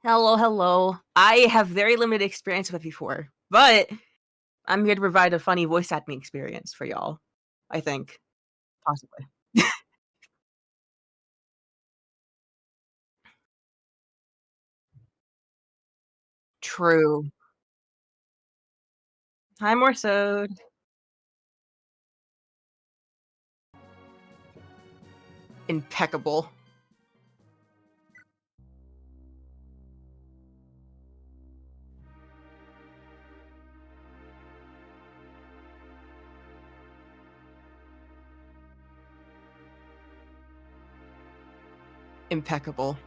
Hello, hello. I have very limited experience with it before, but I'm here to provide a funny voice acting experience for y'all. I think. Possibly. True. Hi, more so. Impeccable. Impeccable.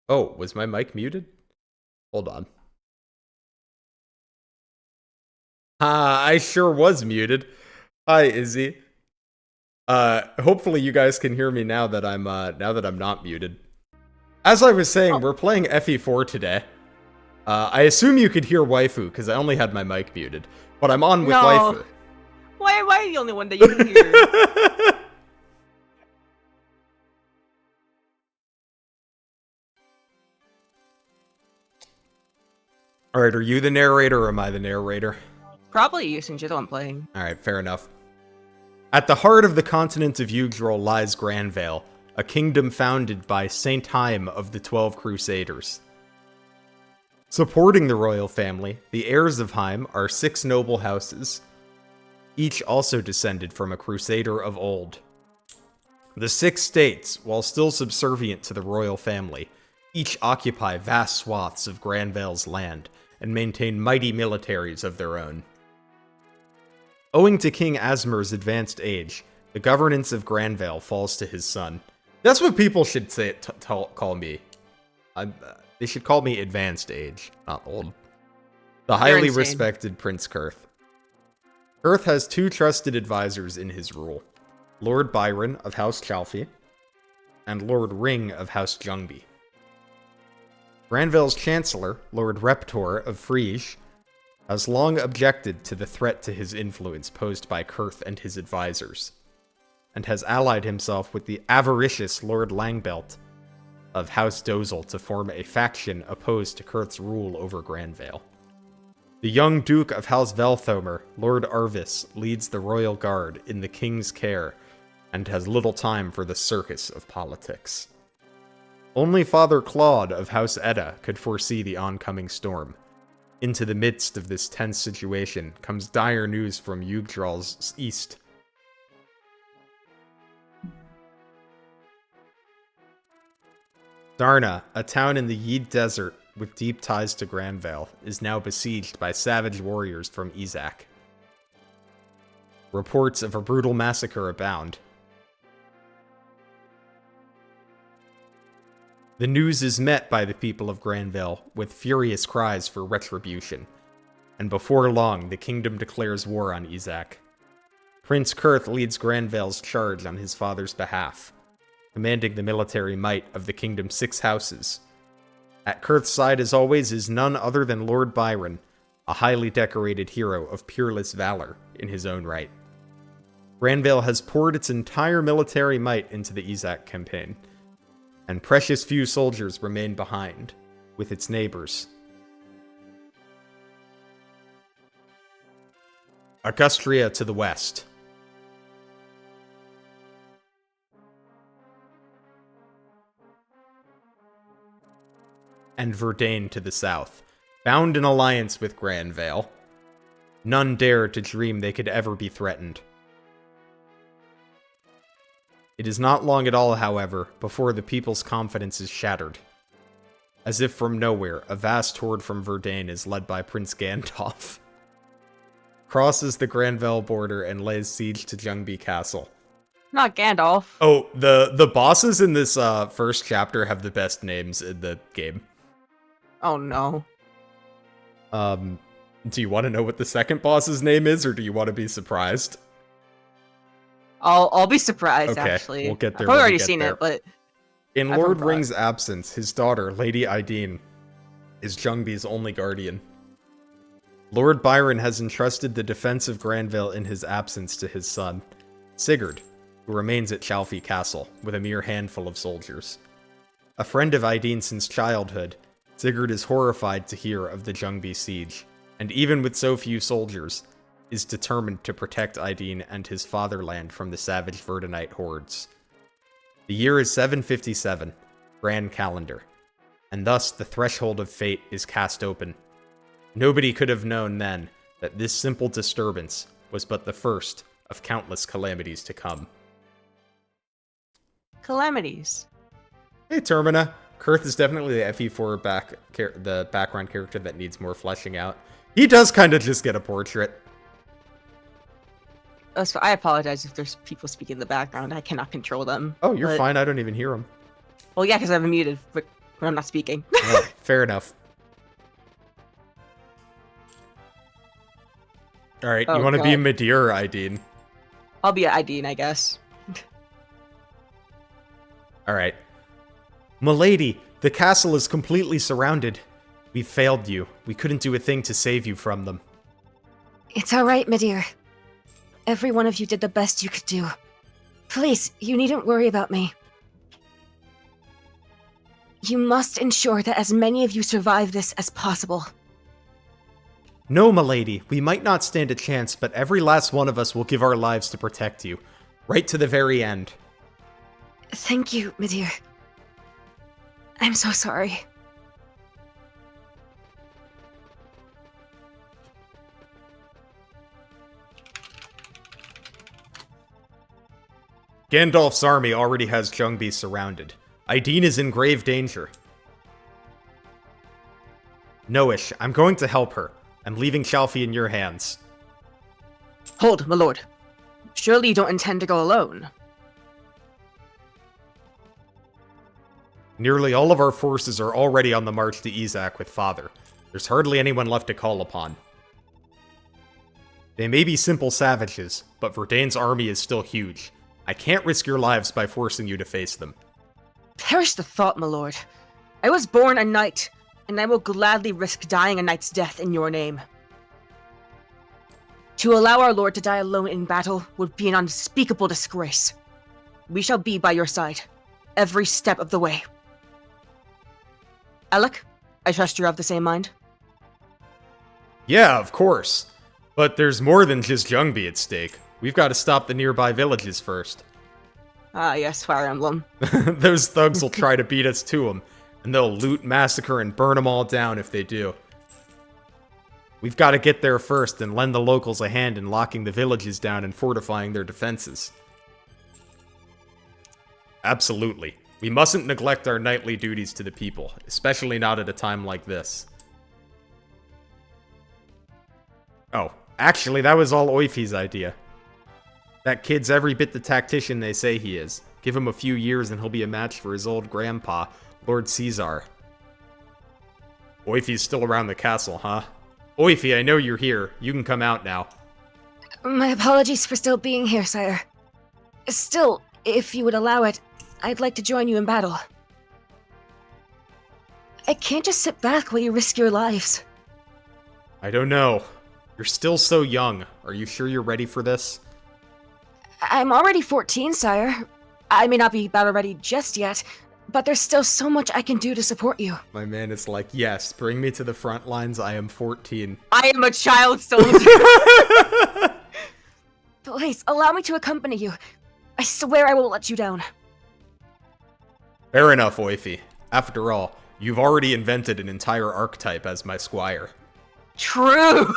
Oh, was my mic muted? Hold on. I sure was muted. Hi, Izzy. Hopefully you guys can hear me now that I'm not muted. As I was saying, we're playing FE4 today. I assume you could hear waifu, because I only had my mic muted. But I'm on with waifu. Why are you the only one that you can hear? Alright, are you the narrator or am I the narrator? Probably you since you're the one playing. Alright, fair enough. At the heart of the continent of Yggdrasil lies Grandvale, a kingdom founded by Saint Haim of the 12 Crusaders. Supporting the royal family, the heirs of Haim are 6 noble houses, each also descended from a crusader of old. The 6 states, while still subservient to the royal family, each occupy vast swaths of Grandvale's land and maintain mighty militaries of their own. Owing to King Asmer's advanced age, the governance of Grandvale falls to his son. That's what people should say. Call me. They should call me advanced age, not old. The highly respected Prince Kurth. Kurth has 2 trusted advisors in his rule: Lord Byron of House Chalfie and Lord Ring of House Jungby. Grandvale's Chancellor, Lord Reptor of Friege, has long objected to the threat to his influence posed by Kurth and his advisors, and has allied himself with the avaricious Lord Langbelt of House Dozel to form a faction opposed to Kurth's rule over Grandvale. The young Duke of House Velthomer, Lord Arvis, leads the Royal Guard in the King's care and has little time for the circus of politics. Only Father Claude of House Edda could foresee the oncoming storm. Into the midst of this tense situation comes dire news from Yggdrasil's east. Darna, a town in the Yid Desert with deep ties to Grandvale, is now besieged by savage warriors from Izak. Reports of a brutal massacre abound. The news is met by the people of Grandvale with furious cries for retribution, and before long the kingdom declares war on Izak. Prince Kurth leads Grandvale's charge on his father's behalf, commanding the military might of the kingdom's 6 houses. At Kurth's side, as always, is none other than Lord Byron, a highly decorated hero of peerless valor in his own right. Grandvale has poured its entire military might into the Izak campaign, and precious few soldiers remain behind, with its neighbors. Augustria to the west. And Verdane to the south, bound in alliance with Grandvale. None dare to dream they could ever be threatened. It is not long at all, however, before the people's confidence is shattered. As if from nowhere, a vast horde from Verdane is led by Prince Gandalf. Crosses the Grandvale border and lays siege to Jungby Castle. Not Gandalf. Oh, the bosses in this first chapter have the best names in the game. Oh no. Do you want to know what the second boss's name is, or do you want to be surprised? I'll be surprised, okay, actually. We'll get there. I've probably already seen it, but... In Lord Ring's absence, his daughter, Lady Ideen, is Jungby's only guardian. Lord Byron has entrusted the defense of Grandvale in his absence to his son, Sigurd, who remains at Chalfie Castle, with a mere handful of soldiers. A friend of Aidin since childhood, Sigurd is horrified to hear of the Ljungby siege, and even with so few soldiers, is determined to protect Aidin and his fatherland from the savage Verdanite hordes. The year is 757, Grand Calendar, and thus the threshold of fate is cast open. Nobody could have known then that this simple disturbance was but the first of countless calamities to come. Calamities. Hey, Termina. Kurth is definitely the FE4 the background character that needs more fleshing out. He does kind of just get a portrait. Oh, so I apologize if there's people speaking in the background. I cannot control them. Oh, you're fine. I don't even hear them. Well, yeah, because I'm muted when I'm not speaking. Oh, fair enough. All right, you want to be Midir or Aidin? I'll be Aidin, I guess. All right. Milady, the castle is completely surrounded. We failed you. We couldn't do a thing to save you from them. It's all right, Midir. Every one of you did the best you could do. Please, you needn't worry about me. You must ensure that as many of you survive this as possible. No, milady, we might not stand a chance, but every last one of us will give our lives to protect you. Right to the very end. Thank you, Midir. I'm so sorry. Gandalf's army already has Ljungby surrounded. Aidin is in grave danger. Noish, I'm going to help her. I'm leaving Shalfie in your hands. Hold, my lord. Surely you don't intend to go alone. Nearly all of our forces are already on the march to Izak with Father. There's hardly anyone left to call upon. They may be simple savages, but Verdane's army is still huge. I can't risk your lives by forcing you to face them. Perish the thought, my lord. I was born a knight, and I will gladly risk dying a knight's death in your name. To allow our lord to die alone in battle would be an unspeakable disgrace. We shall be by your side, every step of the way. Alec, I trust you're of the same mind? Yeah, of course. But there's more than just Ljungby at stake. We've got to stop the nearby villages first. Ah, yes, Fire Emblem. Those thugs will try to beat us to them, and they'll loot, massacre, and burn them all down if they do. We've got to get there first and lend the locals a hand in locking the villages down and fortifying their defenses. Absolutely. We mustn't neglect our knightly duties to the people, especially not at a time like this. Oh, actually, that was all Oifi's idea. That kid's every bit the tactician they say he is. Give him a few years and he'll be a match for his old grandpa, Lord Caesar. Oifi's still around the castle, huh? Oifi, I know you're here. You can come out now. My apologies for still being here, sire. Still, if you would allow it, I'd like to join you in battle. I can't just sit back while you risk your lives. I don't know. You're still so young. Are you sure you're ready for this? I'm already 14, sire. I may not be battle ready just yet, but there's still so much I can do to support you. My man is like, yes, bring me to the front lines. I am 14. I am a child soldier. Please, allow me to accompany you. I swear I won't let you down. Fair enough, Oifi. After all, you've already invented an entire archetype as my squire. True.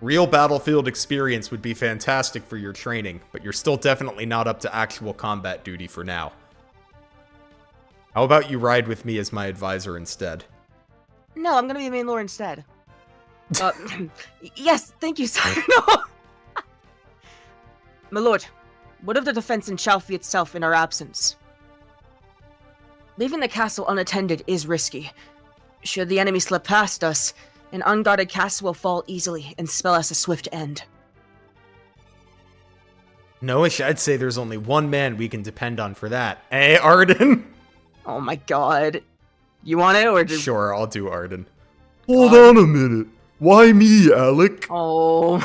Real battlefield experience would be fantastic for your training, but you're still definitely not up to actual combat duty for now. How about you ride with me as my advisor instead? No, I'm gonna be main lord instead. Yes, thank you, sire. No. My lord, what of the defense in Shalfie itself in our absence? Leaving the castle unattended is risky. Should the enemy slip past us, an unguarded castle will fall easily and spell us a swift end. Noish, I'd say there's only one man we can depend on for that. Eh, Arden? Oh my god. You want it, or do... Sure, I'll do Arden. Hold on a minute. Why me, Alec? Oh.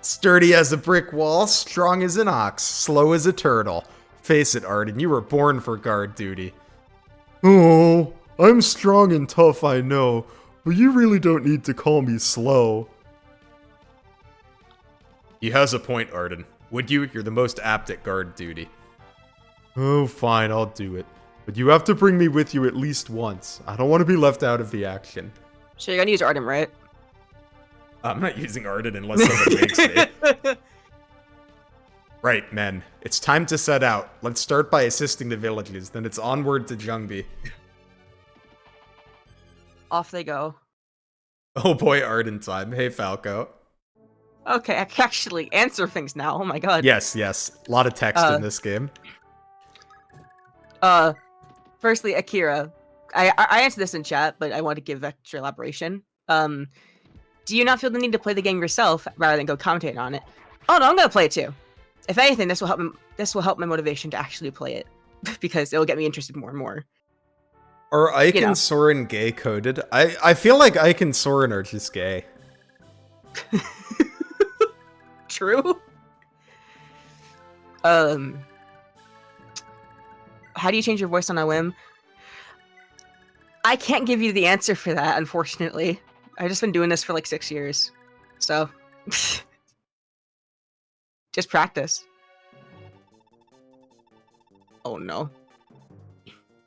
Sturdy as a brick wall, strong as an ox, slow as a turtle. Face it, Arden, you were born for guard duty. Oh, I'm strong and tough, I know, but you really don't need to call me slow. He has a point, Arden. Would you? You're the most apt at guard duty. Oh, fine, I'll do it. But you have to bring me with you at least once. I don't want to be left out of the action. So you're gonna use Arden, right? I'm not using Arden unless someone makes me. Right, men. It's time to set out. Let's start by assisting the villages, then it's onward to Jungbi. Off they go. Oh boy, Arden time. Hey, Falco. Okay, I can actually answer things now. Oh my god. Yes. A lot of text in this game. Firstly, Akira. I answered this in chat, but I want to give extra elaboration. Do you not feel the need to play the game yourself rather than go commentate on it? Oh no, I'm gonna play it too. If anything, this will help my motivation to actually play it, because it will get me interested more and more. Are Ike and Soren gay coded? I feel like Ike and Soren are just gay. True. How do you change your voice on a whim? I can't give you the answer for that, unfortunately. I've just been doing this for like 6 years. So, just practice. Oh no.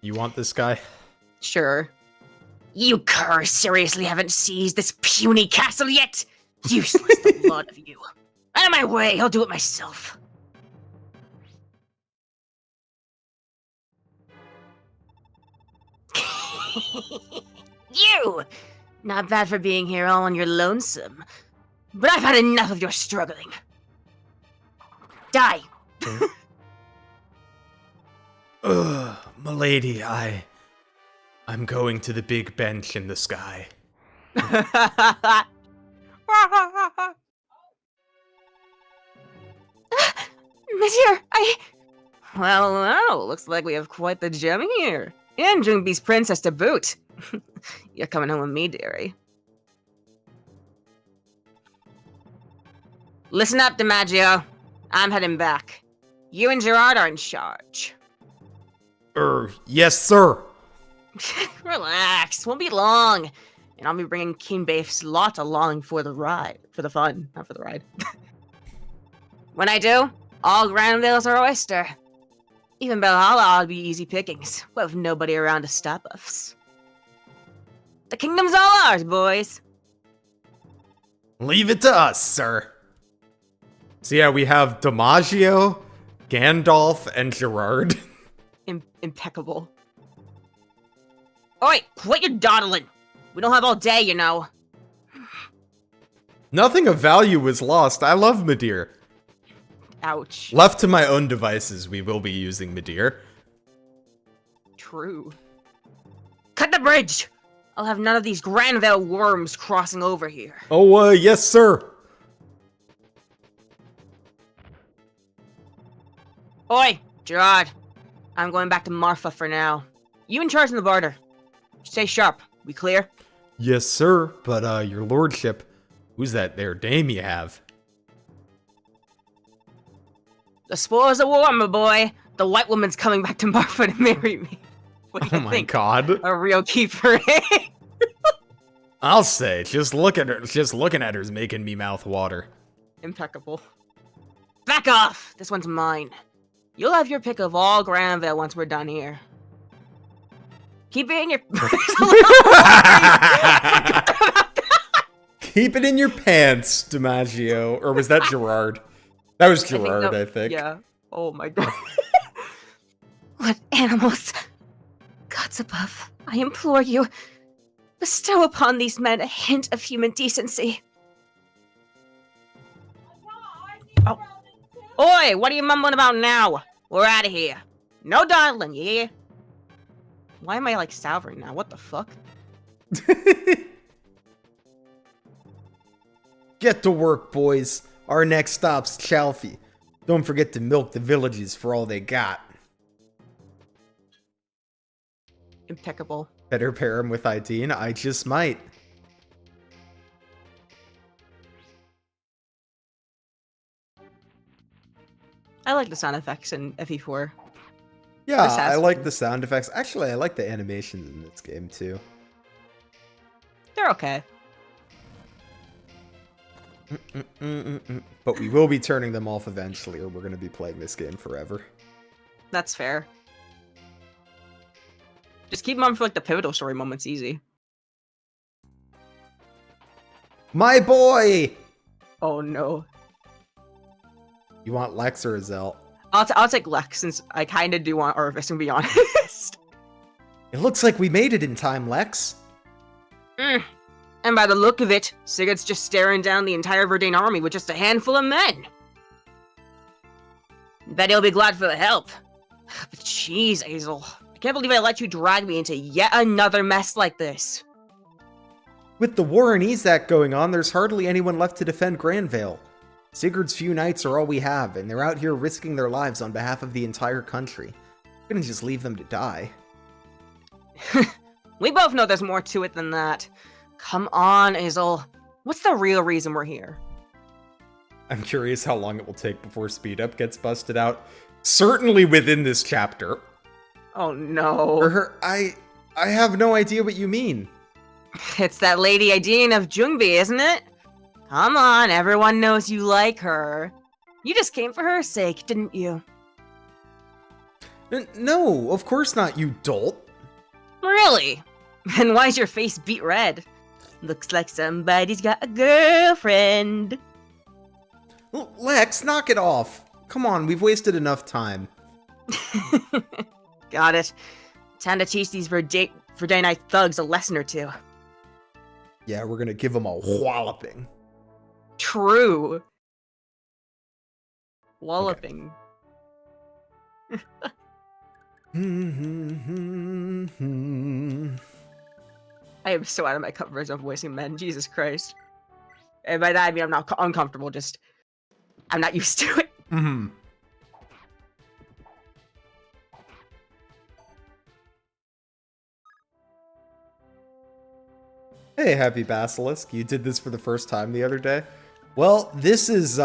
You want this guy? Sure. You curs seriously haven't seized this puny castle yet? Useless, the lot of you. Out of my way, I'll do it myself. You! Not bad for being here all on your lonesome. But I've had enough of your struggling. Die! Ugh, milady, I'm going to the big bench in the sky. Monsieur, Well, looks like we have quite the gem here. And Jungbi's princess to boot. You're coming home with me, dearie. Listen up, DiMaggio. I'm heading back. You and Gerard are in charge. Yes, sir. Relax, won't be long. And I'll be bringing King Baif's lot along for the ride. For the fun, not for the ride. When I do, all Grandvale's our oyster. Even Valhalla will be easy pickings. We'll have nobody around to stop us. The kingdom's all ours, boys. Leave it to us, sir. So yeah, we have DiMaggio, Gandalf, and Gerard. Impeccable. Oi, quit your dawdling. We don't have all day, you know. Nothing of value was lost. I love Midir. Ouch. Left to my own devices, we will be using Midir. True. Cut the bridge! I'll have none of these Grandvale worms crossing over here. Oh, yes, sir. Oi, Gerard. I'm going back to Marfa for now. You in charge of the barter. Stay sharp. We clear? Yes, sir. But, your lordship, who's that there dame you have? The spoils of war, my boy. The white woman's coming back to Marfa to marry me. What do you Oh my think? god. A real keeper, eh? I'll say, just looking at her's making me mouth water. Impeccable. Back off! This one's mine. You'll have your pick of all Grandvale once we're done here. Keep it in your... Keep it in your pants, DiMaggio. Or was that Gerard? That was Gerard, I think. Yeah. Oh my god. what animals? Gods above, I implore you, bestow upon these men a hint of human decency. Oh. Oi, what are you mumbling about now? We're out of here. No dawdling, yeah? Why am I like salvering now? What the fuck? Get to work, boys. Our next stop's Chalfie. Don't forget to milk the villages for all they got. Impeccable. Better pair him with Ideen? I just might. I like the sound effects in FE4. Yeah, This has I to like be. the sound effects. Actually, I like the animations in this game too. They're okay. But we will be turning them off eventually, or we're going to be playing this game forever. That's fair. Just keep them on for like the pivotal story moments easy. My boy! Oh no. You want Lex or Azel? I'll take Lex since I kind of do want Arvis, to be honest. It looks like we made it in time, Lex. And by the look of it, Sigurd's just staring down the entire Verdane army with just a handful of men. Bet he'll be glad for the help. But jeez, Azel. I can't believe I let you drag me into yet another mess like this. With the war in Izak going on, there's hardly anyone left to defend Grandvale. Sigurd's few knights are all we have, and they're out here risking their lives on behalf of the entire country. We're gonna just leave them to die. We both know there's more to it than that. Come on, Azel. What's the real reason we're here? I'm curious how long it will take before Speed Up gets busted out. Certainly within this chapter. Oh Or no. her, I have no idea what you mean. It's that Lady Ideen of Jungbi, isn't it? Come on, everyone knows you like her. You just came for her sake, didn't you? No, of course not, you dolt. Really? Then why's your face beat red? Looks like somebody's got a girlfriend. Lex, knock it off. Come on, we've wasted enough time. Got it. Time to teach these Verdanite thugs a lesson or two. Yeah, we're gonna give them a walloping. True. Walloping. I am so out of my comfort zone voicing men. Jesus Christ. And by that I mean I'm not uncomfortable, just I'm not used to it. Hey, Happy Basilisk, you did this for the first time the other day. Well, this is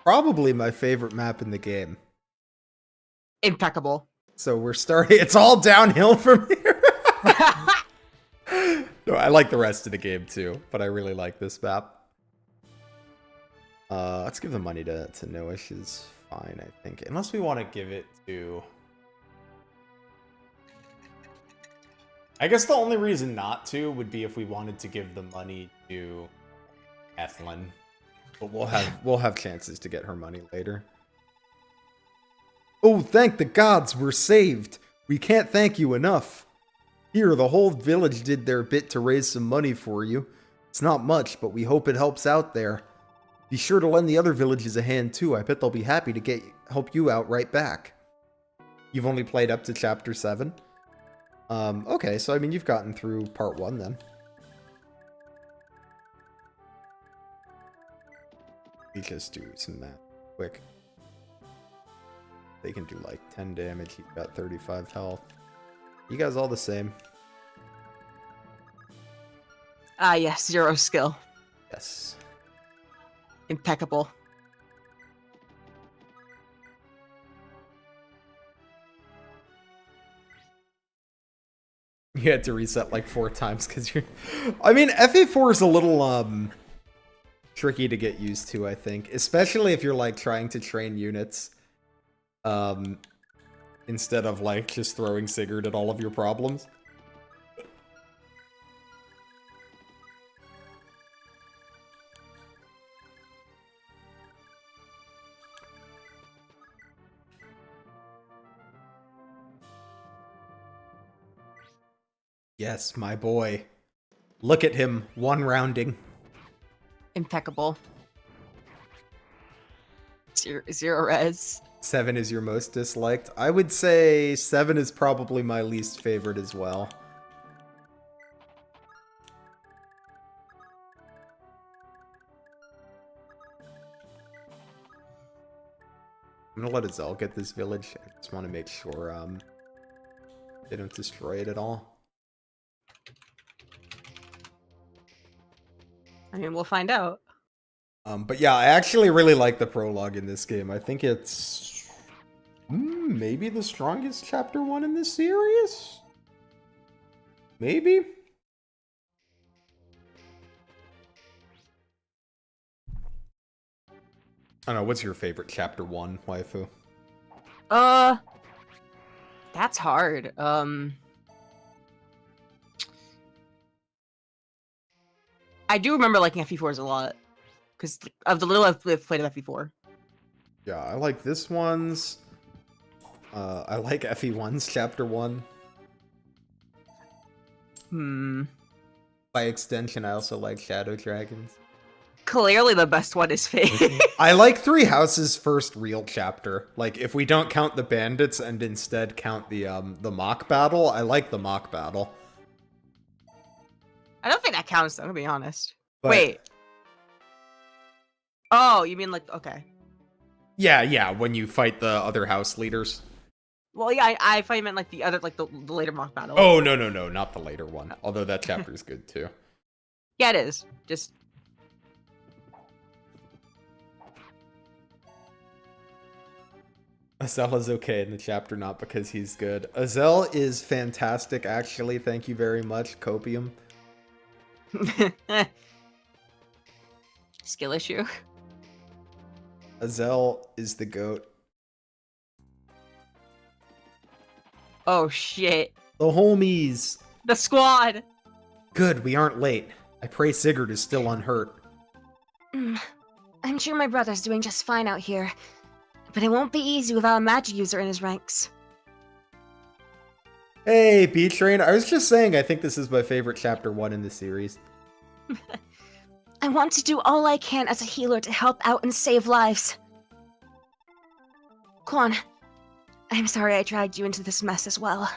probably my favorite map in the game. Impeccable. So we're starting, it's all downhill from here. No, I like the rest of the game too, but I really like this map. Let's give the money to Noish is fine, I think. Unless we want to give it to... I guess the only reason not to would be if we wanted to give the money to Ethlyn. But we'll have chances to get her money later. Oh, thank the gods, we're saved. We can't thank you enough. Here, the whole village did their bit to raise some money for you. It's not much, but we hope it helps out there. Be sure to lend the other villages a hand too. I bet they'll be happy to help you out right back. You've only played up to chapter 7? Okay, so I mean you've gotten through part 1 then. We just do some math quick. They can do like 10 damage, he's got 35 health. You guys all the same. Ah yes, 0 skill. Yes. Impeccable. You had to reset like 4 times because you're... I mean, FA4 is a little, tricky to get used to, I think. Especially if you're, like, trying to train units. Instead of, like, just throwing Sigurd at all of your problems. Yes, my boy. Look at him, one rounding. Impeccable. 0 res. 7 is your most disliked. I would say 7 is probably my least favorite as well. I'm gonna let Azel get this village. I just want to make sure they don't destroy it at all. I mean, we'll find out. But yeah, I actually really like the prologue in this game. I think it's maybe the strongest chapter 1 in this series? Maybe? I don't know, what's your favorite chapter 1, waifu? That's hard. I do remember liking FE4s a lot. Because of the little I've played of FE4. Yeah, I like this one's. I like FE1's chapter 1. By extension, I also like Shadow Dragons. Clearly the best one is Fate. I like Three Houses' first real chapter. Like, if we don't count the bandits and instead count the mock battle, I like the mock battle. I don't think that counts, though, to be honest. But, wait. Oh, you mean like, okay. Yeah, when you fight the other house leaders. Well, yeah, I thought you meant like the other, like the later mock battle. Oh, no, not the later one. Although that chapter is good, too. Yeah, it is. Just... Azel is okay in the chapter, not because he's good. Azel is fantastic, actually. Thank you very much, Copium. Skill issue. Azel is the GOAT. Oh, shit. The homies. The squad. Good, we aren't late. I pray Sigurd is still unhurt. I'm sure my brother's doing just fine out here. But it won't be easy without a magic user in his ranks. Hey, B-Train. I was just saying I think this is my favorite chapter 1 in the series. I want to do all I can as a healer to help out and save lives. Quan, I'm sorry I dragged you into this mess as well.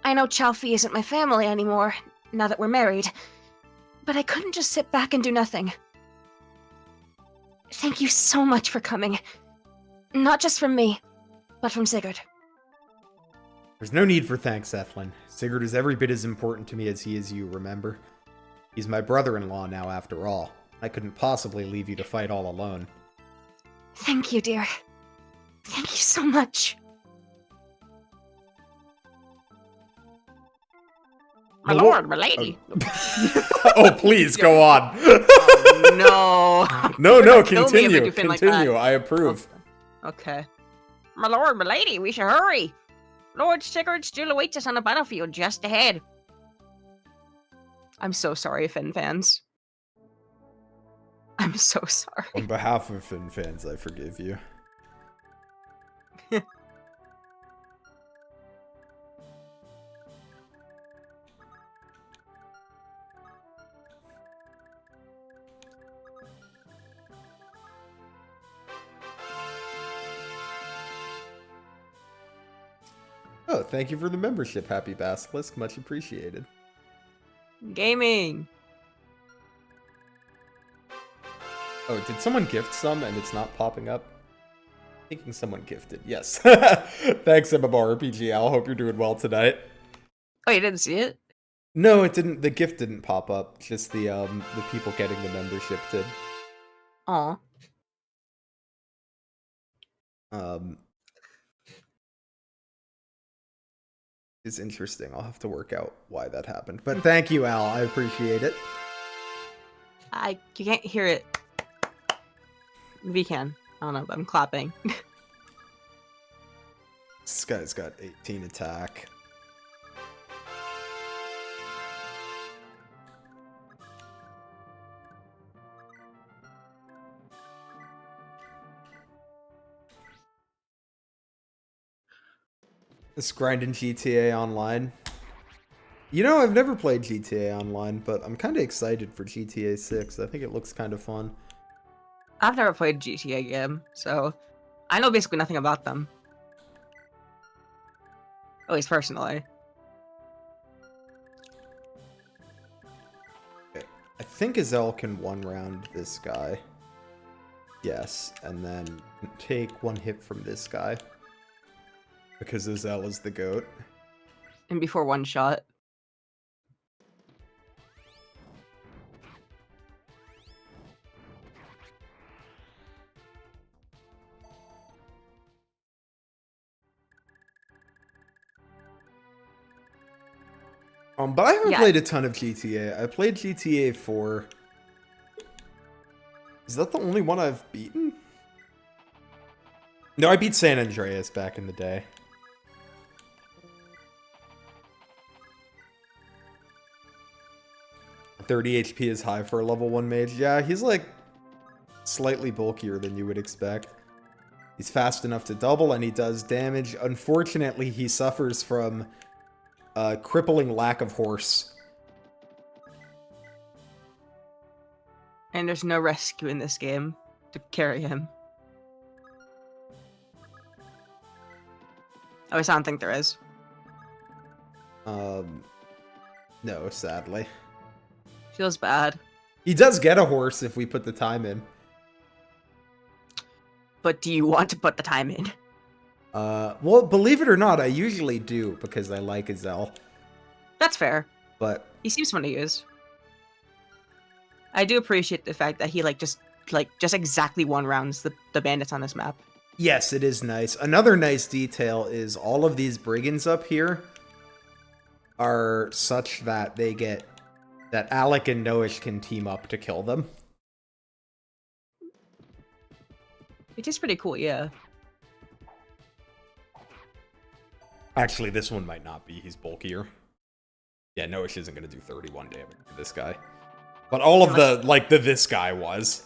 I know Chalfie isn't my family anymore, now that we're married, but I couldn't just sit back and do nothing. Thank you so much for coming. Not just from me, but from Sigurd. There's no need for thanks, Ethlyn. Sigurd is every bit as important to me as he is you, remember? He's my brother-in-law now, after all. I couldn't possibly leave you to fight all alone. Thank you, dear. Thank you so much. My lord, my lady. Oh, please, go on. Oh, no. No, Kill me if I continue. do fin like Continue, that. I approve. Okay. My lord, my lady, we should hurry. Lord Sigurd still awaits us on the battlefield just ahead. I'm so sorry, Finn fans. I'm so sorry. On behalf of Finn fans, I forgive you. Oh, thank you for the membership, Happy Basilisk. Much appreciated. Gaming. Oh, did someone gift some and it's not popping up? Thinking someone gifted. Yes. Thanks, MMORPG Al. Hope you're doing well tonight. Oh, you didn't see it? No, it didn't. The gift didn't pop up. Just the people getting the membership did. Aw. It's interesting. I'll have to work out why that happened. But thank you, Al. I appreciate it. You can't hear it. Maybe you can. I don't know, but I'm clapping. This guy's got 18 attack. This grinding GTA Online. You know, I've never played GTA Online, but I'm kind of excited for GTA 6. I think it looks kind of fun. I've never played a GTA game, so I know basically nothing about them. At least personally. Okay. I think Azel can one-round this guy. Yes, and then take one hit from this guy. Because Azel is the GOAT. And before one shot. But I haven't Yeah. played a ton of GTA. I played GTA 4. Is that the only one I've beaten? No, I beat San Andreas back in the day. .30 HP is high for a level 1 mage. Yeah, he's like slightly bulkier than you would expect. He's fast enough to double and he does damage. Unfortunately, he suffers from a crippling lack of horse. And there's no rescue in this game to carry him. At least I don't think there is. No, sadly. Feels bad. He does get a horse if we put the time in. But do you want to put the time in? Well, believe it or not, I usually do because I like Azel. That's fair. But He seems fun to use. I do appreciate the fact that he just exactly one rounds the bandits on this map. yes, it is nice. Another nice detail is all of these brigands up here are such that they get that Alec and Noish can team up to kill them. Which is pretty cool, yeah. Actually, this one might not be. He's bulkier. Yeah, Noish isn't going to do 31 damage to this guy. But all of this guy was.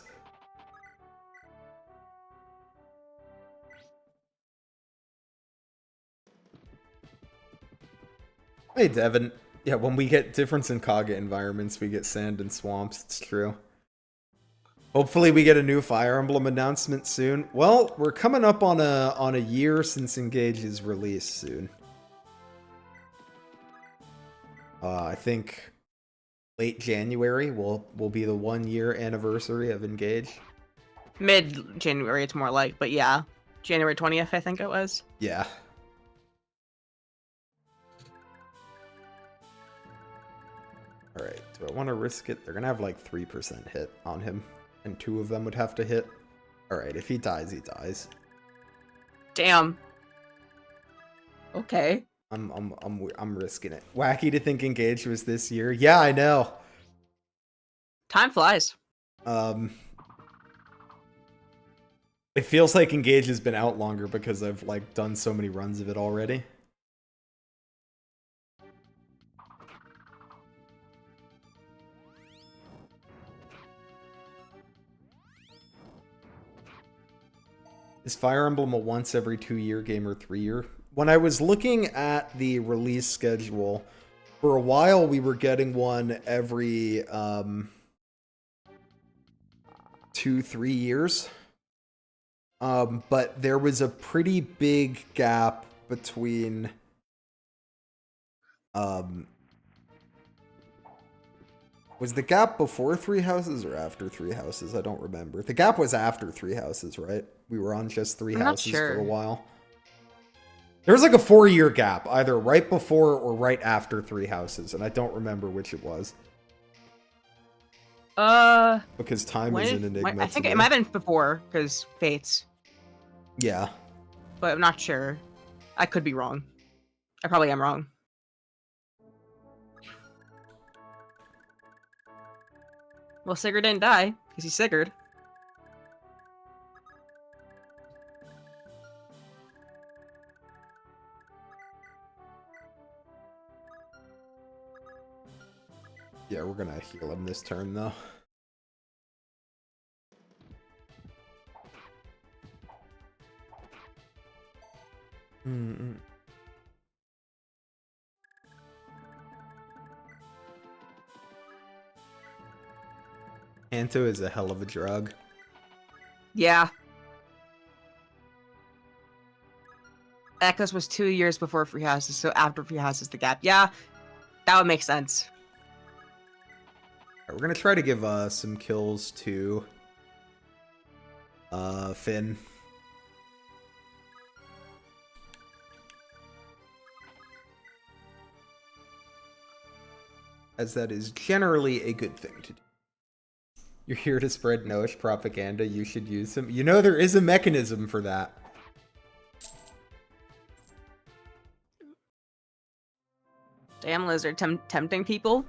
Hey, Devin. Yeah, when we get difference in Kaga environments, we get sand and swamps. It's true. Hopefully we get a new Fire Emblem announcement soon. Well, we're coming up on a year since Engage's release soon. I think late January will be the 1 year anniversary of Engage. Mid-January it's more like, but yeah. January 20th, I think it was. Yeah. Alright, do I want to risk it? They're going to have like 3% hit on him, and 2 of them would have to hit. Alright, if he dies, he dies. Damn. Okay. I'm risking it. Wacky to think Engage was this year. Yeah, I know. Time flies. It feels like Engage has been out longer because I've done so many runs of it already. Is Fire Emblem a once every 2 year game or 3 year? When I was looking at the release schedule, for a while we were getting one every 2-3 years. But there was a pretty big gap between was the gap before Three Houses or after Three Houses? I don't remember. The gap was after Three Houses, right? We were on just Three I'm not Houses sure. for a while. There was like a 4-year gap, either right before or right after Three Houses, and I don't remember which it was. Because time is an enigma. I think to it me. might have been before, because Fates. Yeah. But I'm not sure. I could be wrong. I probably am wrong. Well, Sigurd didn't die, because he's Sigurd. Yeah, we're gonna heal him this turn, though. Anto is a hell of a drug. Yeah. Echoes was 2 years before Free Houses, so after Free Houses the gap. Yeah, that would make sense. Alright, we're gonna try to give some kills to Finn. As that is generally a good thing to do. You're here to spread Noish propaganda, you should use him. You know, there is a mechanism for that. Damn lizard, tempting people.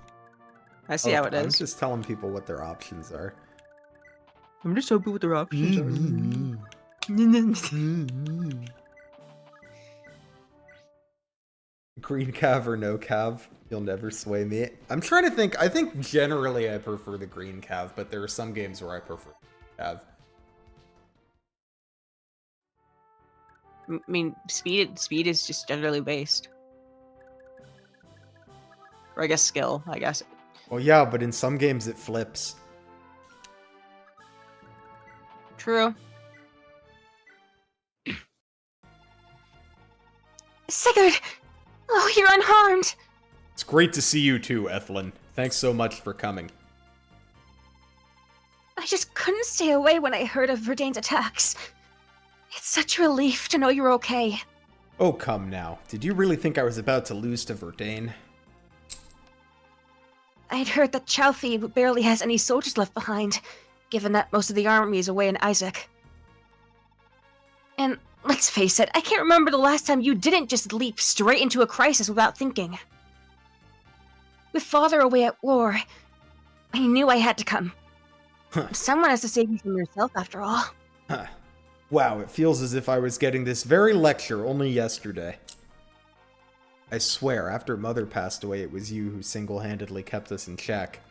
I see how it I'm is. just telling people what their options are. I'm just hoping what their options Green cav or no cav, you'll never sway me. I'm trying to think. I think generally I prefer the green cav, but there are some games where I prefer cav. I mean, speed is just generally based. Or I guess skill, I guess. Well, yeah, but in some games it flips. True. Sigurd! Oh, you're unharmed! It's great to see you too, Ethelyn. Thanks so much for coming. I just couldn't stay away when I heard of Verdane's attacks. It's such a relief to know you're okay. Oh, come now. Did you really think I was about to lose to Verdane? I'd heard that Chalfie barely has any soldiers left behind, given that most of the army is away in Isaac. And let's face it, I can't remember the last time you didn't just leap straight into a crisis without thinking. With Father away at war, I knew I had to come. Someone has to save you from yourself, after all. Huh. Wow, it feels as if I was getting this very lecture only yesterday. I swear, after Mother passed away, it was you who single-handedly kept us in check.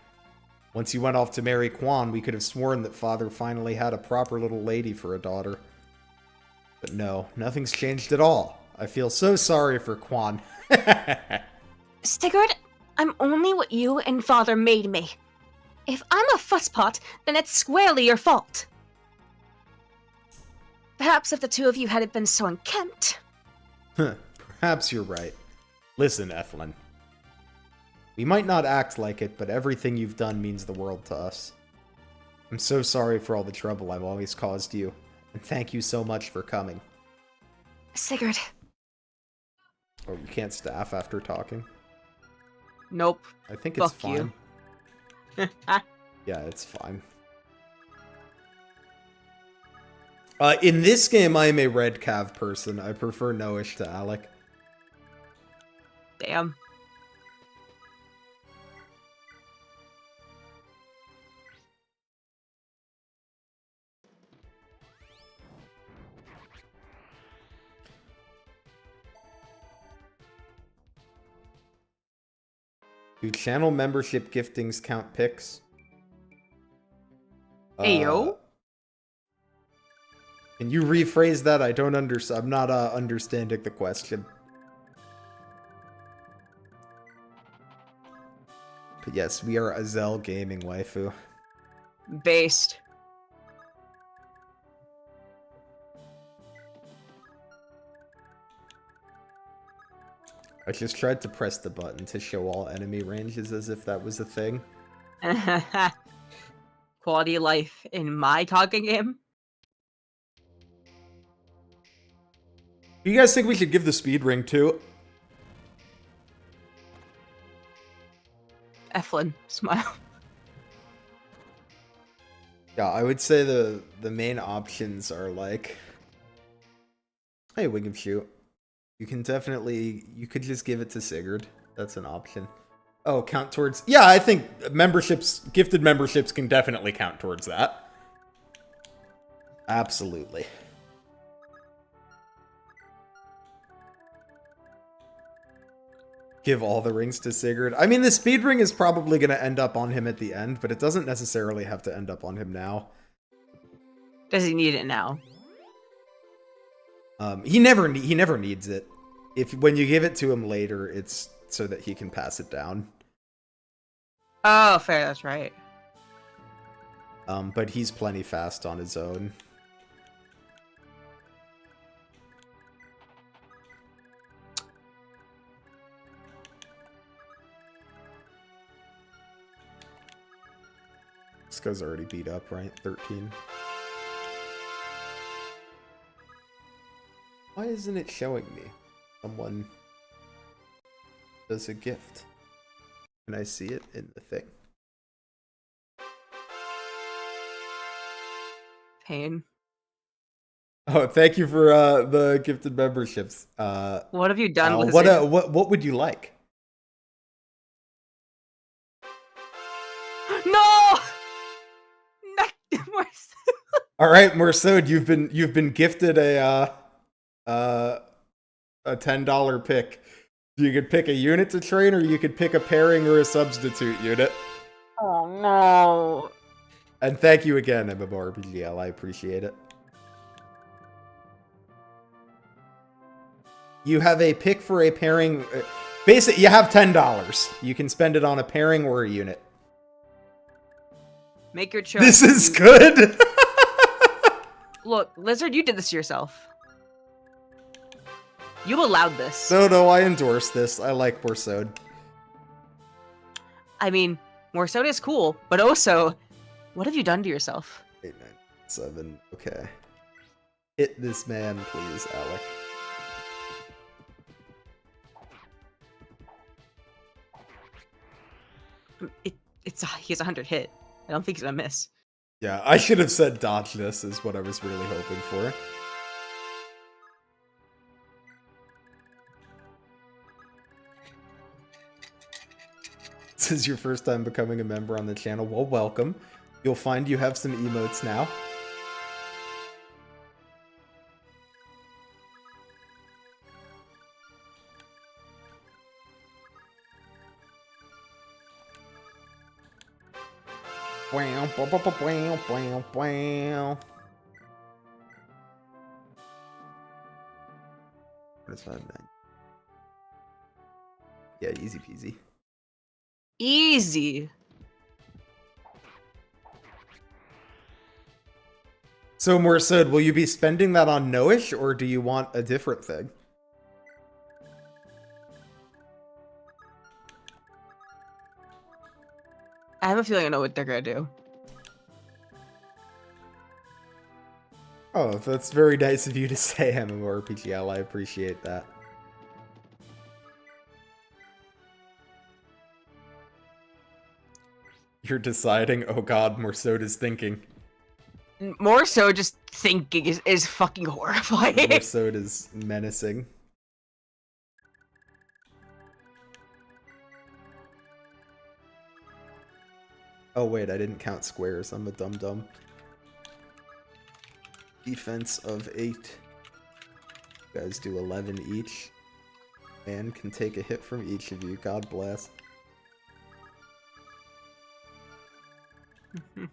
Once you went off to marry Quan, we could have sworn that Father finally had a proper little lady for a daughter. But no, nothing's changed at all. I feel so sorry for Quan. Sigurd, I'm only what you and Father made me. If I'm a fusspot, then it's squarely your fault. Perhaps if the two of you hadn't been so unkempt. Perhaps you're right. Listen, Ethelyn. We might not act like it, but everything you've done means the world to us. I'm so sorry for all the trouble I've always caused you, and thank you so much for coming. Sigurd. Oh, you can't staff after talking? Nope. I think it's Fuck you. fine. Yeah, it's fine. In this game, I am a red cav person. I prefer Noish to Alec. Damn. Do channel membership giftings count picks? Hey, yo. Can you rephrase that? I don't understand. I'm not understanding the question. But yes, we are Azel gaming waifu. Based. I just tried to press the button to show all enemy ranges as if that was a thing. Quality of life in my talking game. Do you guys think we should give the speed ring to? Eflin, smile. Yeah, I would say the main options are like, hey, Wing of Shoot. You can definitely, you could just give it to Sigurd. That's an option. Oh, count towards, yeah, I think memberships, gifted memberships can definitely count towards that. Absolutely. Give all the rings to Sigurd. I mean, the speed ring is probably going to end up on him at the end, but it doesn't necessarily have to end up on him now. Does he need it now? He never needs it. When you give it to him later, it's so that he can pass it down. Oh, fair, that's right. But he's plenty fast on his own. This guy's already beat up, right? 13. Why isn't it showing me? Someone does a gift. Can I see it in the thing? Pain. Oh, thank you for the gifted memberships. What have you done with what would you like? All right, Morsode, you've been gifted a $10 pick. You could pick a unit to train, or you could pick a pairing or a substitute unit. Oh no. And thank you again, MMORPGL. I appreciate it. You have a pick for a pairing. Basically, you have $10. You can spend it on a pairing or a unit. Make your choice. This is good. Look, Lizard, you did this to yourself. You allowed this. No, I endorse this. I like Morsode. I mean, more soda is cool, but also, what have you done to yourself? 8, 9, 7. Okay. Hit this man, please, Alec. He has 100 hit. I don't think he's gonna miss. Yeah, I should have said dodge this is what I was really hoping for. This is your first time becoming a member on the channel. Well, welcome. You'll find you have some emotes now. Wow, bow, bow, bow, bow, bow, bow. What is 5, 9? Yeah, easy peasy. Easy. So, Morsode, will you be spending that on Noish, or do you want a different thing? I have a feeling I know what they're gonna do. Oh, that's very nice of you to say, MMORPGL. I appreciate that. You're deciding? Oh god, Morsode is thinking. More so, just thinking is fucking horrifying. Morsode is menacing. Oh wait, I didn't count squares. I'm a dum-dum. Defense of 8. You guys do 11 each. Man can take a hit from each of you. God bless. But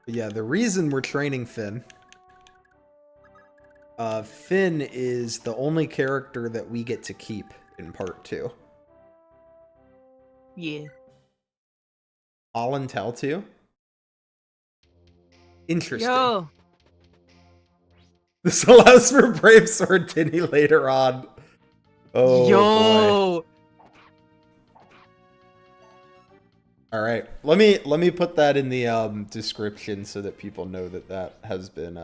yeah, the reason we're training Finn. Finn is the only character that we get to keep in part 2. Yeah. Holyn Tailtiu? Interesting. Yo. This allows for Brave Sword Tinny later on. Oh, Yo. boy. All right, let me put that in the description so that people know that that has been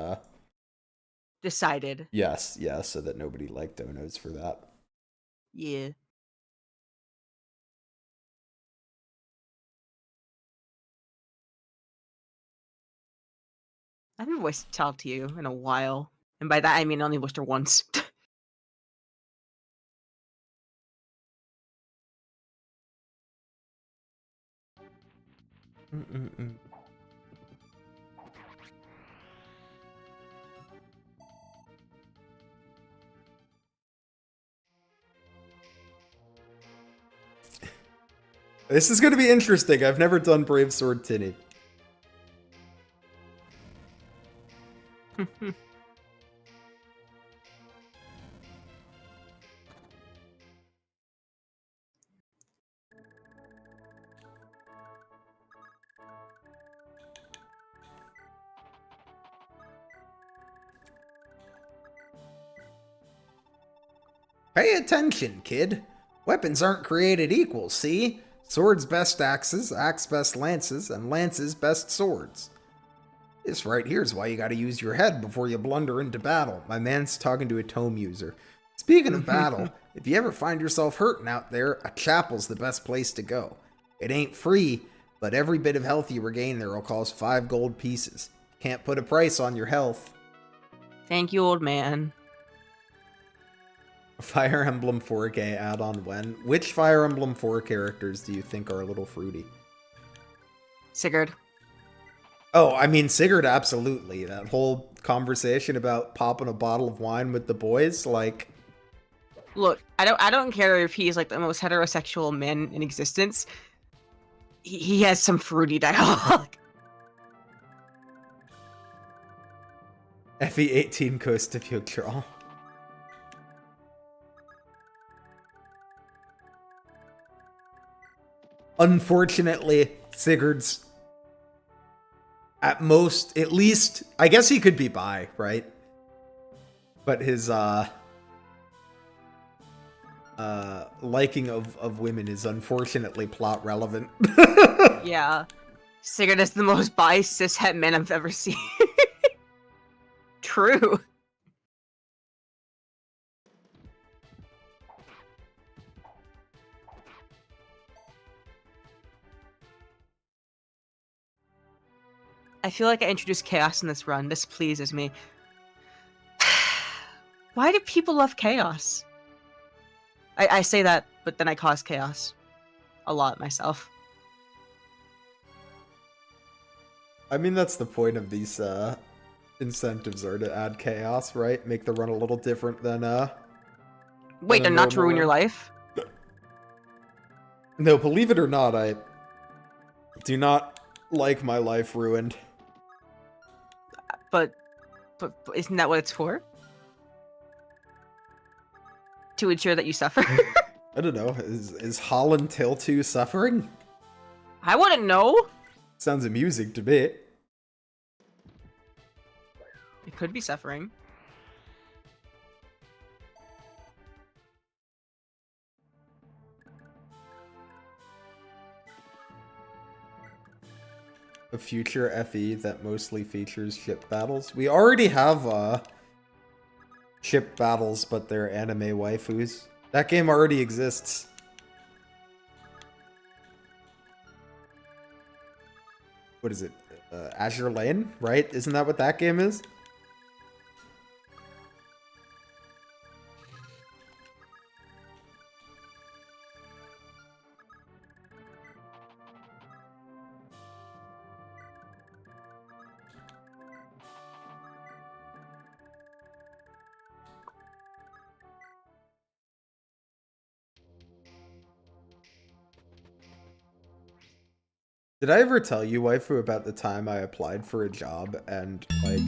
Decided. yes, so that nobody like donos for that. Yeah. I haven't voiced Tailtiu in a while. And by that I mean I only voiced her once. This is going to be interesting. I've never done Brave Sword Tinny. Pay attention, kid. Weapons aren't created equal, see? Swords best axes, axe best lances, and lances best swords. This right here's why you gotta use your head before you blunder into battle. My man's talking to a tome user. Speaking of battle, if you ever find yourself hurting out there, a chapel's the best place to go. It ain't free, but every bit of health you regain there will cost 5 gold pieces. Can't put a price on your health. Thank you, old man. Fire Emblem 4K add-on when? Which Fire Emblem 4 characters do you think are a little fruity? Sigurd. Oh, I mean, Sigurd, absolutely. That whole conversation about popping a bottle of wine with the boys, like... Look, I don't care if he's like the most heterosexual man in existence. He has some fruity dialogue. FE18 Coast of Future. Unfortunately, Sigurd's at least, I guess he could be bi, right? But his liking of women is unfortunately plot relevant. Yeah. Sigurd is the most bi cishet man I've ever seen. True. I feel like I introduced chaos in this run. This pleases me. Why do people love chaos? I say that, but then I cause chaos. A lot myself. I mean, that's the point of these incentives, are to add chaos, right? Make the run a little different than Wait, they're not to ruin your life? No, believe it or not, I do not like my life ruined. But isn't that what it's for? To ensure that you suffer? I don't know. Is holyn Tailtiu suffering? I wouldn't know. Sounds amusing to me. It could be suffering. A future FE that mostly features ship battles. We already have ship battles, but they're anime waifus. That game already exists. What is it? Azure Lane, right? Isn't that what that game is? Did I ever tell you, waifu, about the time I applied for a job and, like...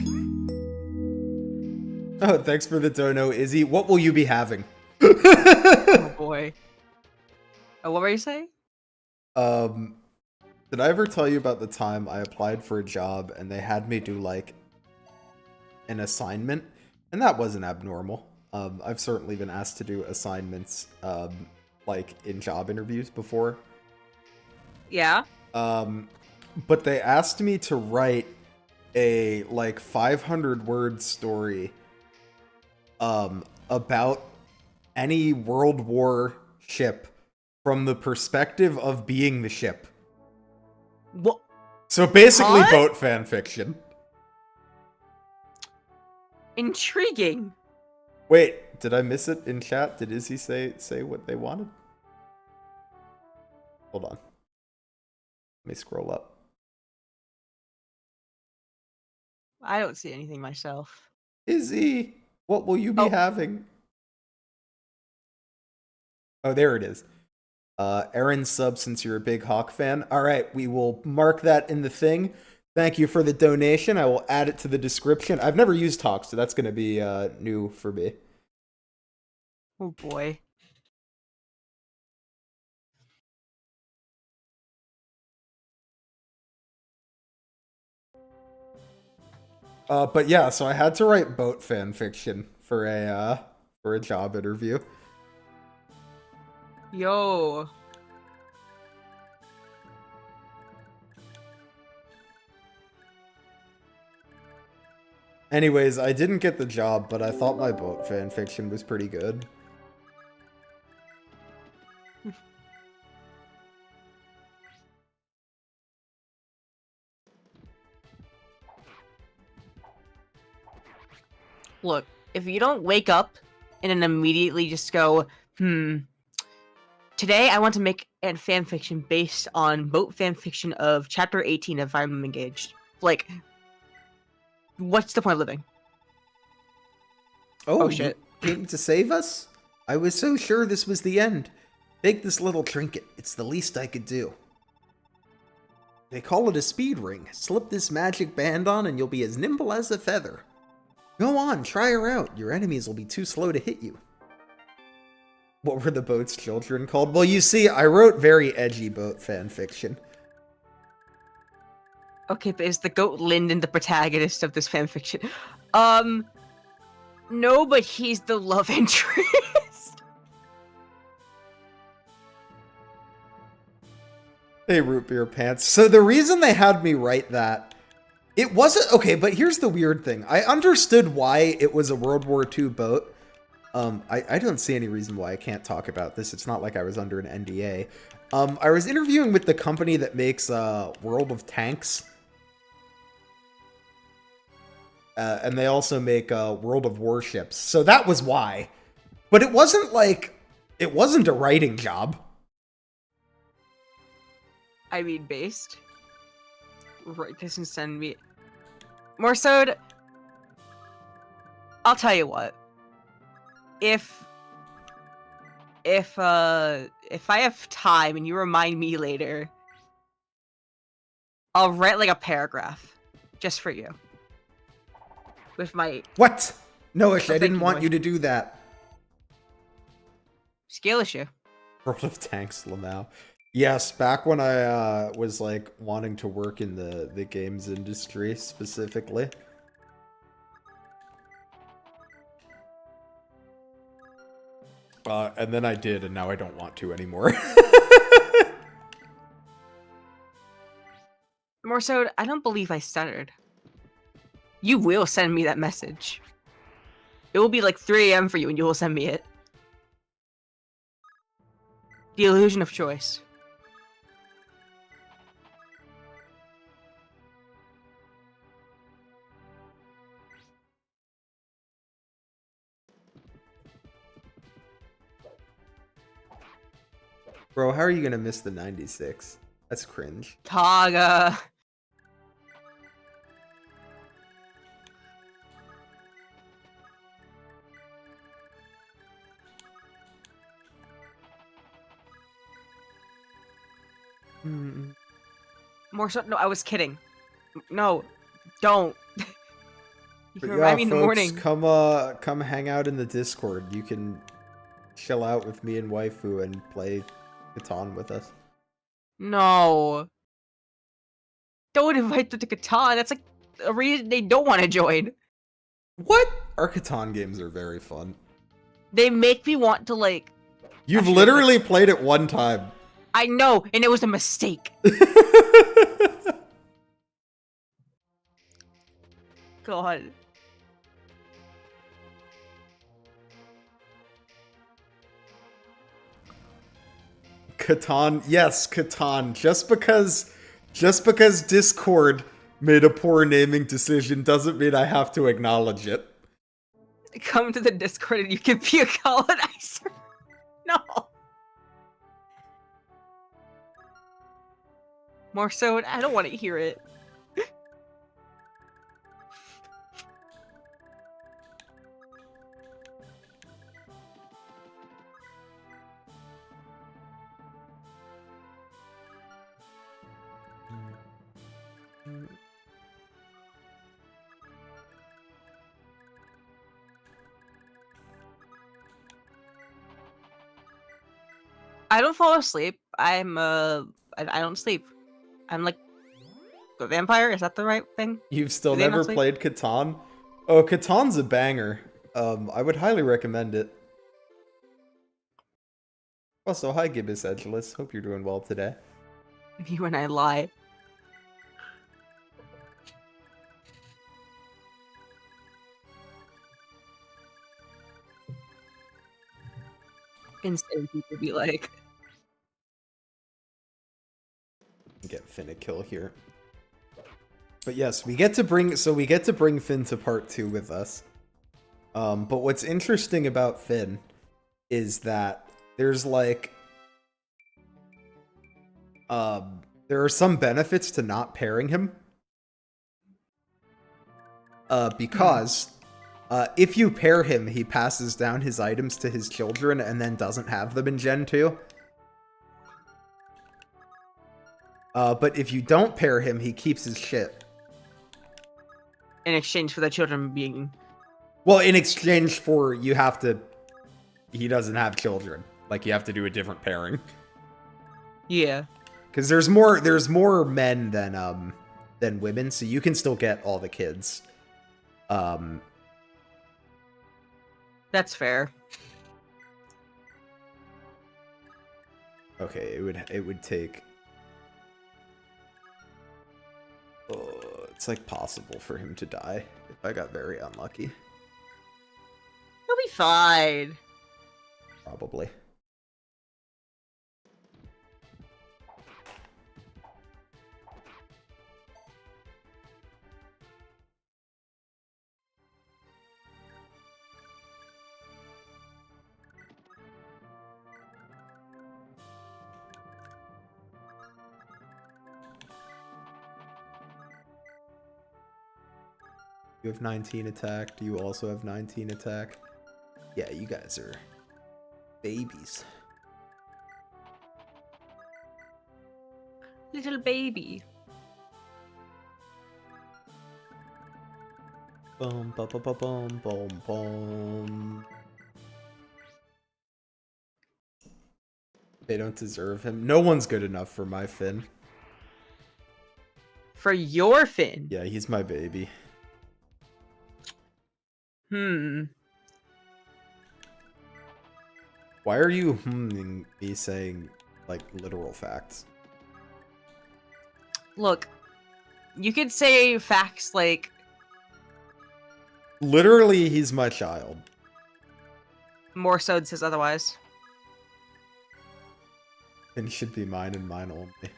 Oh, thanks for the dono, Izzy. What will you be having? Oh boy. Oh, what were you saying? Did I ever tell you about the time I applied for a job and they had me do, like, an assignment? And that wasn't abnormal. I've certainly been asked to do assignments, like, in job interviews before. Yeah. But they asked me to write a, like, 500-word story, about any World War ship from the perspective of being the ship. What? So basically What? boat fan fiction. Intriguing. Wait, did I miss it in chat? Did Izzy say what they wanted? Hold on. Let me scroll up. I don't see anything myself. Izzy, what will you be having? Oh, there it is. Erin Sub, since you're a big Hawk fan. All right, we will mark that in the thing. Thank you for the donation. I will add it to the description. I've never used Hawk, so that's going to be new for me. Oh boy. But yeah, so I had to write boat fan fiction for a job interview. Yo. Anyways, I didn't get the job, but I thought my boat fan fiction was pretty good. Look, if you don't wake up and then immediately just go, today I want to make a fanfiction based on boat fanfiction of chapter 18 of Fire Emblem Engaged. Like, what's the point of living? Oh, shit. You came to save us? I was so sure this was the end. Take this little trinket. It's the least I could do. They call it a speed ring. Slip this magic band on and you'll be as nimble as a feather. Go on, try her out. Your enemies will be too slow to hit you. What were the boat's children called? Well, you see, I wrote very edgy boat fanfiction. Okay, but is the goat Lyndon the protagonist of this fanfiction? No, but he's the love interest. Hey, root beer pants. So the reason they had me write that, it wasn't... Okay, but here's the weird thing. I understood why it was a World War II boat. I don't see any reason why I can't talk about this. It's not like I was under an NDA. I was interviewing with the company that makes World of Tanks. And they also make World of Warships. So that was why. But it wasn't like... It wasn't a writing job. I mean, based. Write this and send me... More so... I'll tell you what. If I have time and you remind me later, I'll write like a paragraph just for you. With my What? No, I thank didn't you, want boy. you to do that. scale issue. World of Tanks, Lamau. Yes, back when I was like wanting to work in the games industry specifically. And then I did, and now I don't want to anymore. More so, I don't believe I stuttered. You will send me that message. It will be like 3 a.m. for you, and you will send me it. The illusion of choice. Bro, how are you gonna miss the 96? That's cringe. Taga. More so, no, I was kidding. No, don't. You But can yeah, remind me in the folks, morning. come hang out in the Discord. You can chill out with me and waifu and play Catan with us. No. Don't invite them to Catan. That's like a reason they don't want to join. What? Our Catan games are very fun. They make me want to, like... You've Actually, literally played it one time. I know, and it was a mistake. God. Catan, yes, Catan. Just because Discord made a poor naming decision doesn't mean I have to acknowledge it. Come to the Discord and you can be a colonizer. No. More so, I don't want to hear it. I don't fall asleep. I don't sleep. I'm like a vampire. Is that the right thing? You've still Do they not never sleep? played Catan? Oh, Catan's a banger. I would highly recommend it. Also, hi Gibbous Edgeless. Hope you're doing well today. You and I lie. Insane people be like, Get Finn a kill here. But yes, we get to bring Finn to part 2 with us. But what's interesting about Finn is that there's like there are some benefits to not pairing him. Because if you pair him, he passes down his items to his children and then doesn't have them in Gen 2. But if you don't pair him, he keeps his shit. In exchange for the children being... Well, in exchange for he doesn't have children. Like, you have to do a different pairing. Yeah. Because there's more men than women, so you can still get all the kids. That's fair. Okay, it would take... it's like possible for him to die if I got very unlucky. He'll be fine. Probably. You have 19 attack. Do you also have 19 attack? Yeah, you guys are babies. Little baby. Boom, boom, boom, boom, boom, boom. They don't deserve him. No one's good enough for my Finn. For your Finn? Yeah, he's my baby. Why are you me saying, like, literal facts? Look, you could say facts like... Literally, he's my child. More so says otherwise. And he should be mine and mine only.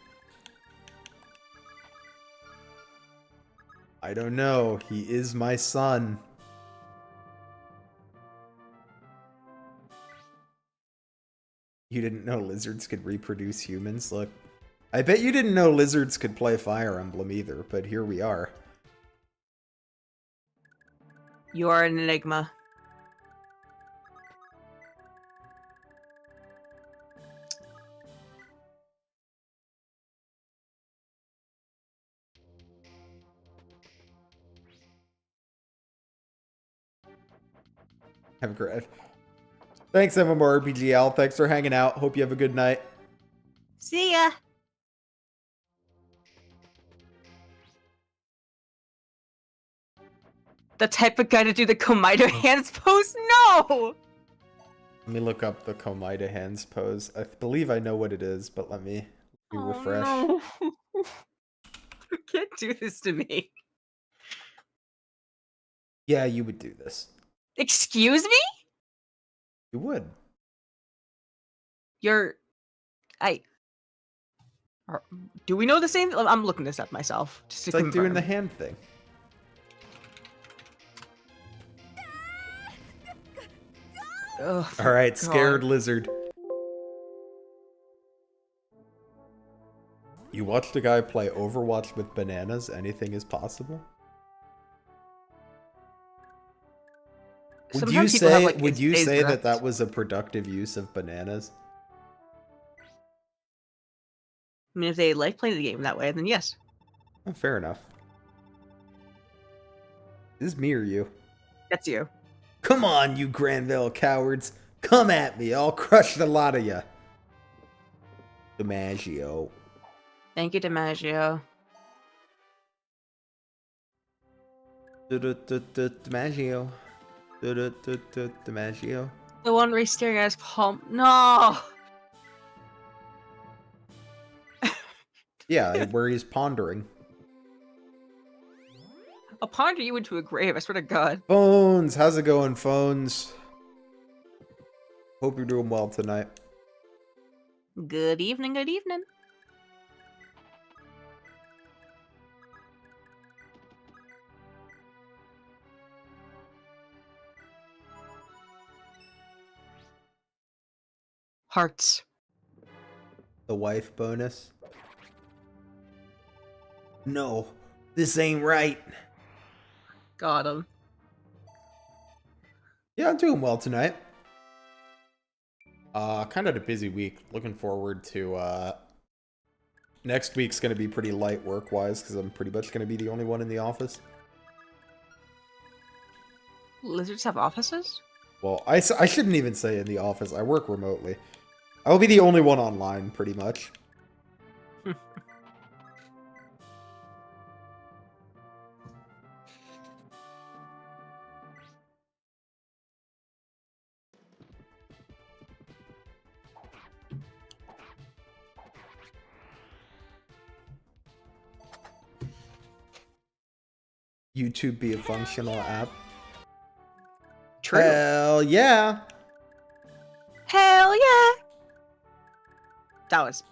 I don't know. He is my son. You didn't know lizards could reproduce humans? Look, I bet you didn't know lizards could play Fire Emblem either, but here we are. You are an enigma. Have a great... Thanks, MMORPGL. Thanks for hanging out. Hope you have a good night. See ya! The type of guy to do the Komaito hands pose? No! Let me look up the Komaito hands pose. I believe I know what it is, but let me refresh. No. You can't do this to me. Yeah, you would do this. Excuse me? You would. Do we know the same? I'm looking this up myself. Just to It's like confirm. doing the hand thing. Ugh, Alright, God. scared lizard. You watched a guy play Overwatch with bananas, anything is possible? Would you Sometimes people have, say like, days that direct. that was a productive use of bananas? I mean, if they like playing the game that way, then yes. Oh, fair enough. Is this me or you? That's you. Come on, you Grandvale cowards. Come at me. I'll crush the lot of ya. DiMaggio. Thank you, DiMaggio. DiMaggio. DiMaggio. The one where he's staring at his palm. No! Yeah, where he's pondering. I'll ponder you into a grave, I swear to God. Phones, how's it going, Phones? Hope you're doing well tonight. Good evening, good evening. Hearts. The wife bonus. No, this ain't right. Got him. Yeah, I'm doing well tonight. Kind of a busy week. Looking forward to, next week's gonna be pretty light work-wise, because I'm pretty much gonna be the only one in the office. Lizards have offices? Well, I shouldn't even say in the office. I work remotely. I will be the only one online, pretty much. YouTube be a functional app? True. Hell yeah! Hell yeah! That was...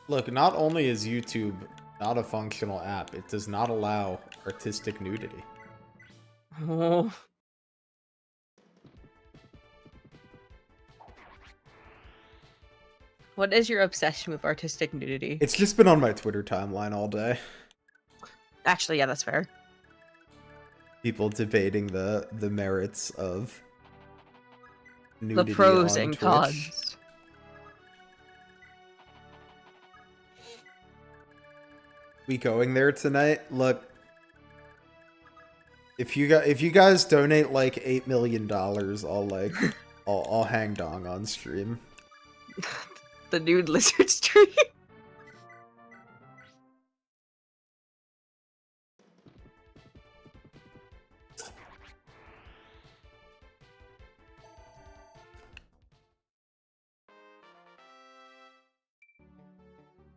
Look, not only is YouTube not a functional app, it does not allow artistic nudity. Oh. What is your obsession with artistic nudity? It's just been on my Twitter timeline all day. Actually, yeah, that's fair. People debating the merits of nudity The pros on and Twitch. cons. We going there tonight? Look, if you guys donate like $8 million, I'll like I'll hang dong on stream. The nude lizard stream.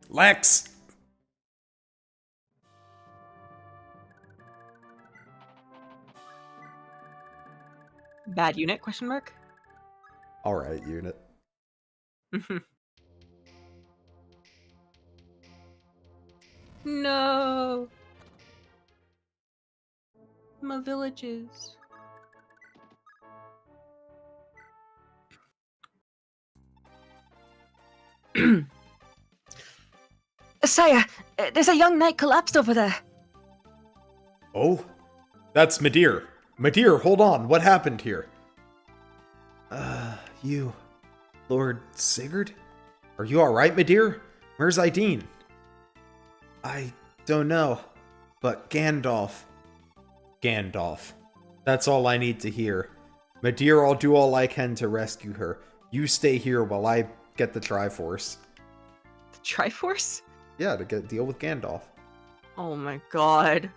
Lex! Bad unit, question mark? Alright, unit. No. My villages. Sire, there's a young knight collapsed over there. Oh? That's Midir. Midir, hold on. What happened here? You... Lord Sigurd? Are you alright, Midir? Where's Ideen? I don't know, but Gandalf. Gandalf. That's all I need to hear. Midir, I'll do all I can to rescue her. You stay here while I get the Triforce. The Triforce? Yeah, to deal with Gandalf. Oh my god.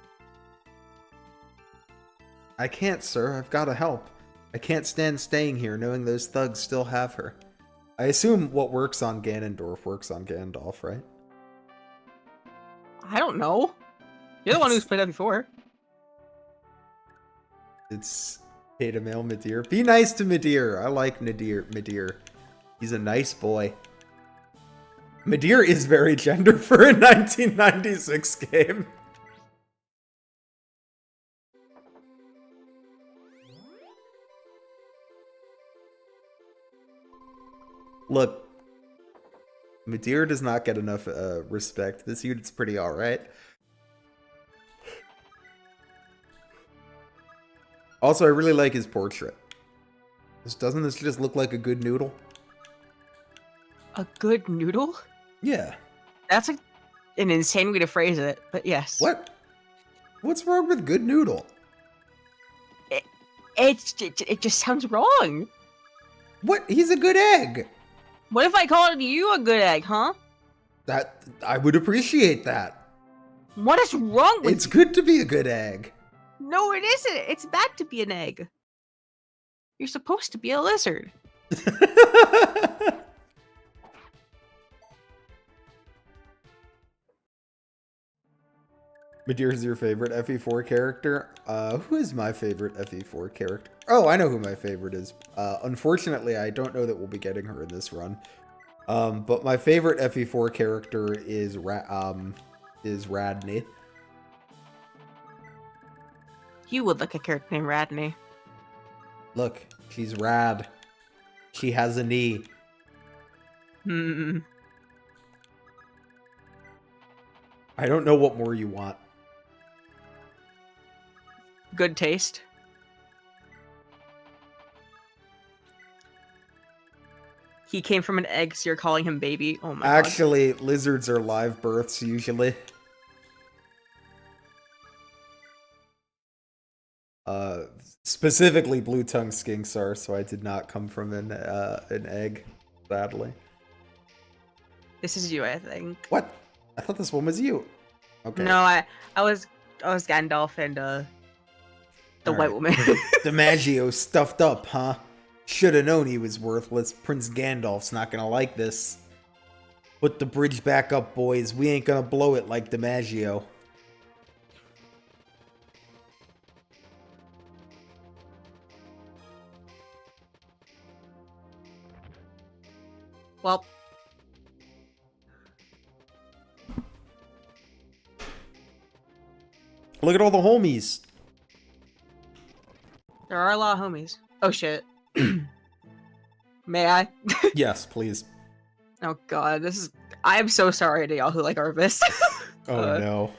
I can't, sir. I've got to help. I can't stand staying here knowing those thugs still have her. I assume what works on Ganondorf works on Gandalf, right? I don't know. You're the one who's played that before. It's Beta Male Midir. Be nice to Midir. I like Midir. He's a nice boy. Midir is very gender for a 1996 game. Look, Midir does not get enough respect. This unit's pretty alright. Also, I really like his portrait. Doesn't this just look like a good noodle? A good noodle? Yeah. That's an insane way to phrase it, but yes. What? What's wrong with good noodle? It just sounds wrong. What? He's a good egg. What if I called you a good egg, huh? That I would appreciate that. What is wrong with It's good to be a good egg. No, it isn't. It's bad to be an egg. You're supposed to be a lizard. Midir is your favorite FE4 character? Who is my favorite FE4 character? Oh, I know who my favorite is. Unfortunately, I don't know that we'll be getting her in this run. But my favorite FE4 character is Radney. You would like a character named Radney. Look, she's rad. She has a knee. Hmm. I don't know what more you want. Good taste. He came from an egg, so you're calling him baby. Oh my god. Actually, lizards are live births usually. Specifically blue-tongued skinks are, so I did not come from an egg, sadly. This is you, I think. What? I thought this one was you. Okay. No, I was Gandalf and the All white right. woman. DiMaggio stuffed up, huh? Shoulda known he was worthless. Prince Gandalf's not gonna like this. Put the bridge back up, boys. We ain't gonna blow it like DiMaggio. Well, Look at all the homies. there are a lot of homies. Oh shit. May I? Yes, please. Oh god, this is. I am so sorry to y'all who like Arvis. Oh no.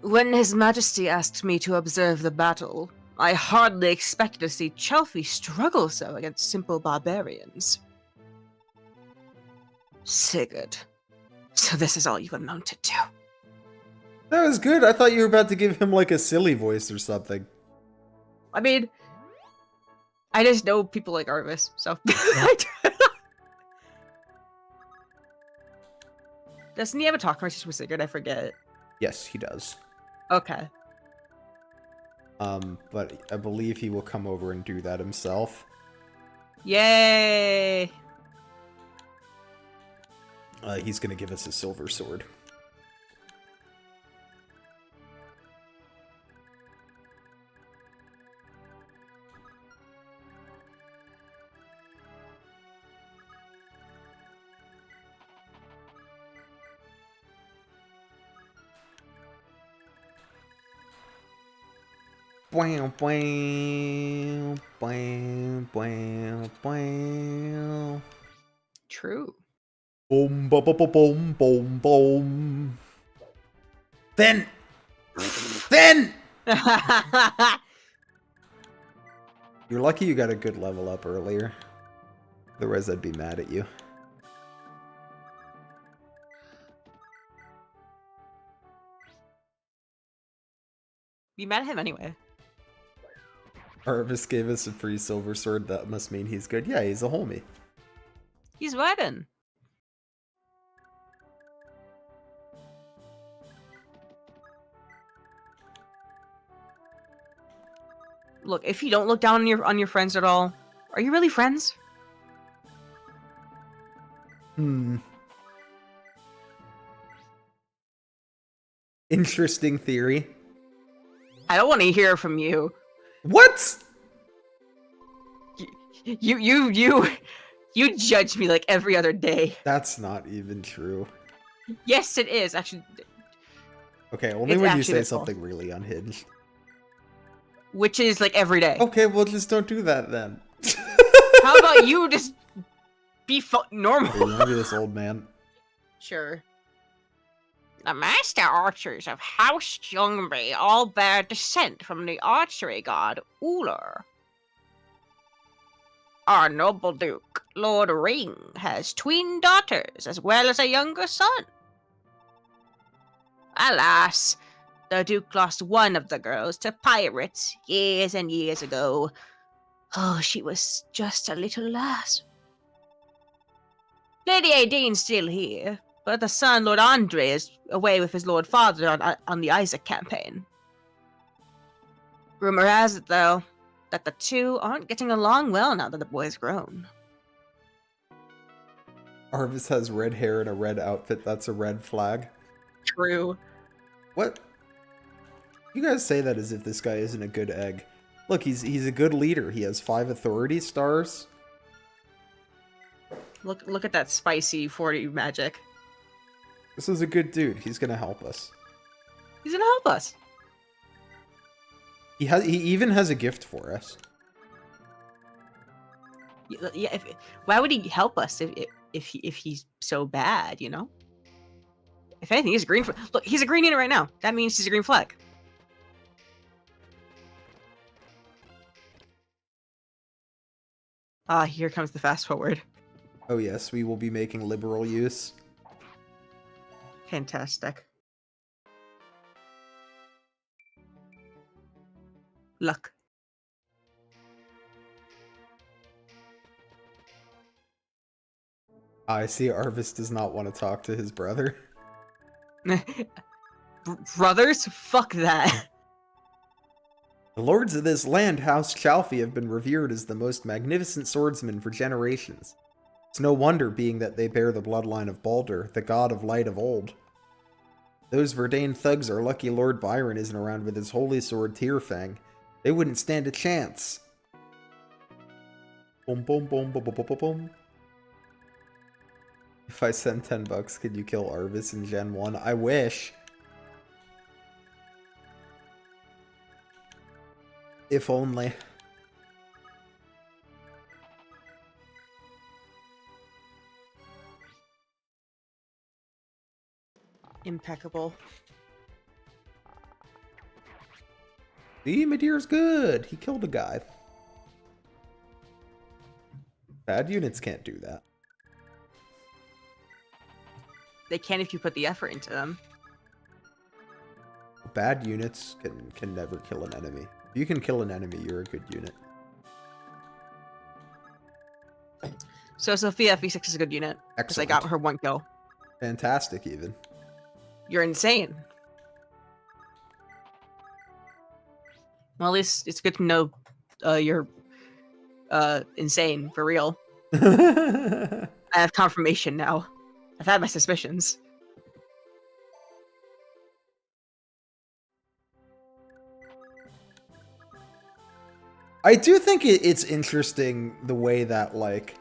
When His Majesty asked me to observe the battle, I hardly expected to see Chelfie struggle so against simple barbarians. Sigurd. So this is all you amounted to. That was good. I thought you were about to give him like a silly voice or something. I mean, I just know people like Arvis, so. Doesn't he have a talk conversation with Sigurd? I forget. Yes, he does. Okay. But I believe he will come over and do that himself. Yay! He's gonna give us a silver sword. Bam, bam, bam, bam, bam. True. Boom, boom, boom, boom, boom, boom. Then! You're lucky you got a good level up earlier. Otherwise, I'd be mad at you. You met him anyway. Arvis gave us a free silver sword. That must mean he's good. Yeah, he's a homie. He's Verdane. Look, if you don't look down on your friends at all, are you really friends? Interesting theory. I don't want to hear from you. What? You judge me like every other day. That's not even true. Yes, it is. Actually, Okay, only It's when you actually say their fault. something really unhinged. which is like every day. Okay, well, just don't do that then. How about you just be normal? Remember this old man? Sure. The master archers of House Ljungby all bear descent from the archery god Uller. Our noble duke, Lord Ring, has twin daughters as well as a younger son. Alas, the duke lost one of the girls to pirates years and years ago. Oh, she was just a little lass. Lady Aidine's still here, but the son, Lord Andre, is away with his lord father on the Isaac campaign. Rumor has it, though, that the two aren't getting along well now that the boy's grown. Arvis has red hair and a red outfit. That's a red flag. True. What? You guys say that as if this guy isn't a good egg. Look, he's a good leader. He has 5 authority stars. Look at that spicy 40 magic. This is a good dude. He's gonna help us. He's gonna help us. He even has a gift for us. Yeah. Why would he help us if he's so bad? You know. If anything, he's a green. Look, he's a green unit right now. That means he's a green flag. Ah, here comes the fast forward. Oh yes, we will be making liberal use. Fantastic. Luck. I see Arvis does not want to talk to his brother. Brothers? Fuck that. The lords of this land, House Chalfie, have been revered as the most magnificent swordsmen for generations. It's no wonder, being that they bear the bloodline of Baldur, the god of light of old. Those Verdane thugs are lucky Lord Byron isn't around with his holy sword Tearfang. They wouldn't stand a chance. Boom, boom, boom, boom, boom, boom, boom. If I send $10, could you kill Arvis in Gen 1? I wish. If only. Impeccable. See, Madeir's good. He killed a guy. Bad units can't do that. They can if you put the effort into them. Bad units can never kill an enemy. If you can kill an enemy, you're a good unit. So Sophia V6 is a good unit. Because I got her 1 kill. Fantastic, even. You're insane. Well, at least it's good to know you're insane, for real. I have confirmation now. I've had my suspicions. I do think it's interesting the way that, like...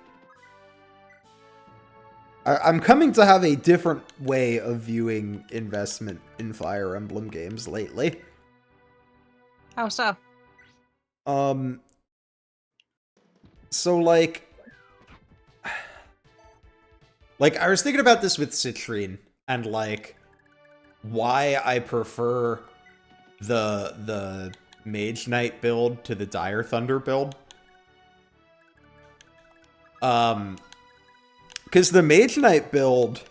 I'm coming to have a different way of viewing investment in Fire Emblem games lately. How so? So, like, I was thinking about this with Citrine, and, like, why I prefer the Mage Knight build to the Dire Thunder build. Because the Mage Knight build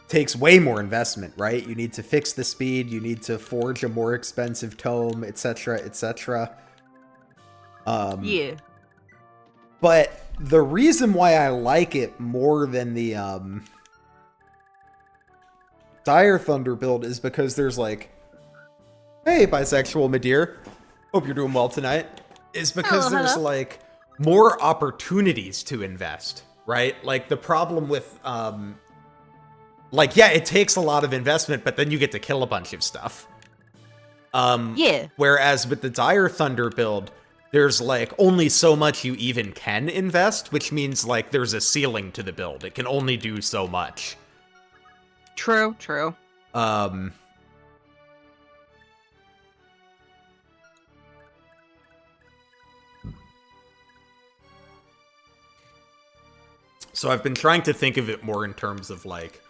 takes way more investment, right? You need to fix the speed, you need to forge a more expensive tome, etc., etc. Yeah. But the reason why I like it more than the Dire Thunder build is because there's like, hey, bisexual Madeir, hope you're doing well tonight, is because there's like more opportunities to invest, right? Like the problem with like, yeah, it takes a lot of investment, but then you get to kill a bunch of stuff. Yeah. Whereas with the Dire Thunder build, there's like only so much you even can invest, which means like there's a ceiling to the build. It can only do so much. True. So I've been trying to think of it more in terms of like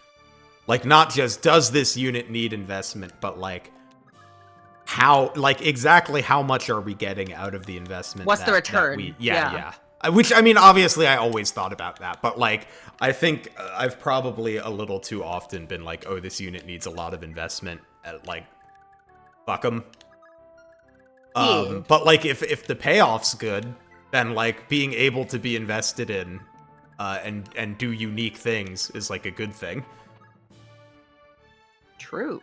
not just does this unit need investment, but like how, like exactly how much are we getting out of the investment? What's the return? Yeah. Which, I mean, obviously I always thought about that, but like, I think I've probably a little too often been like, oh, this unit needs a lot of investment, like, fuck 'em. Yeah. But like, if the payoff's good, then like being able to be invested in and do unique things is like a good thing. True.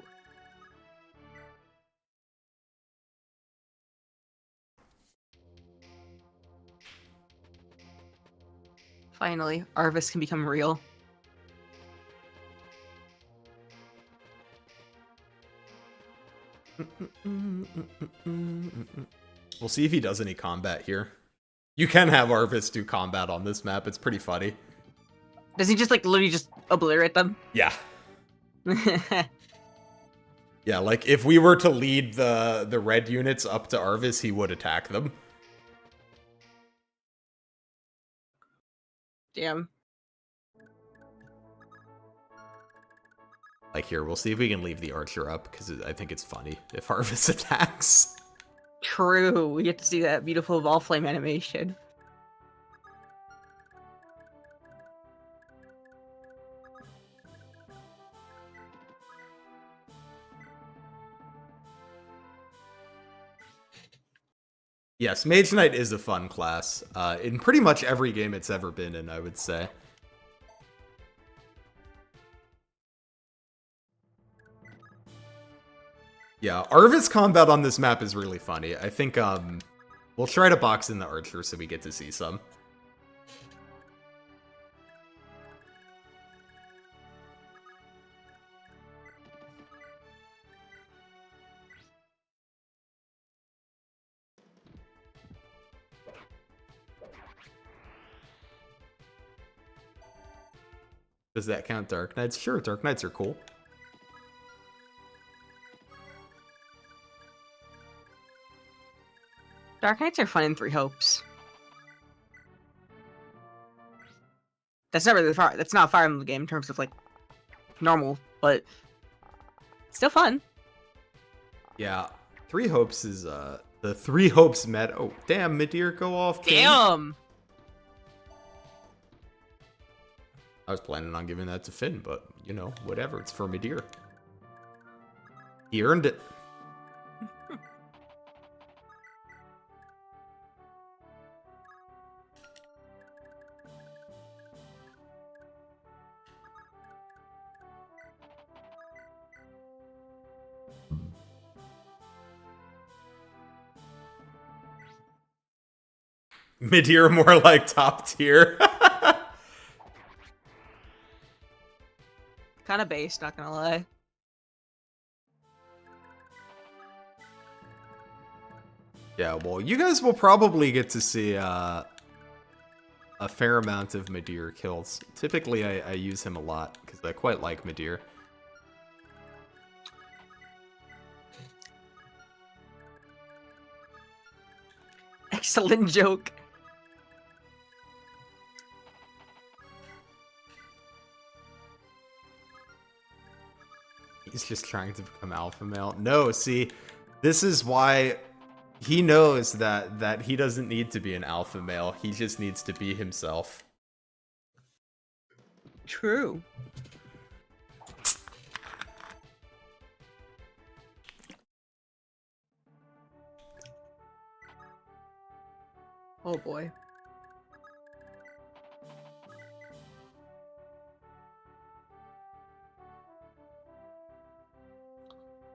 Finally, Arvis can become real. We'll see if he does any combat here. You can have Arvis do combat on this map. It's pretty funny. Does he just like literally just obliterate them? Yeah. Yeah, like if we were to lead the red units up to Arvis, he would attack them. Damn. Like here, we'll see if we can leave the archer up, because I think it's funny if Arvis attacks. True. We get to see that beautiful ball flame animation. Yes, Mage Knight is a fun class. In pretty much every game it's ever been in, I would say. Yeah, Arvis combat on this map is really funny. I think we'll try to box in the archer so we get to see some. Does that count Dark Knights? Sure, Dark Knights are cool. Dark Knights are fun in Three Hopes. That's not really that's not a Fire Emblem game in terms of like normal, but still fun. Yeah, Three Hopes is the Three Hopes meta. Oh, damn, Midir, go off. King. Damn. I was planning on giving that to Finn, but, you know, whatever. It's for Midir. He earned it. Midir more like top tier. Kind of base, not gonna lie. Yeah, well, you guys will probably get to see a fair amount of Midir kills. Typically, I use him a lot, because I quite like Midir. Excellent joke. He's just trying to become alpha male. No, see, this is why he knows that he doesn't need to be an alpha male. He just needs to be himself. True. Oh boy.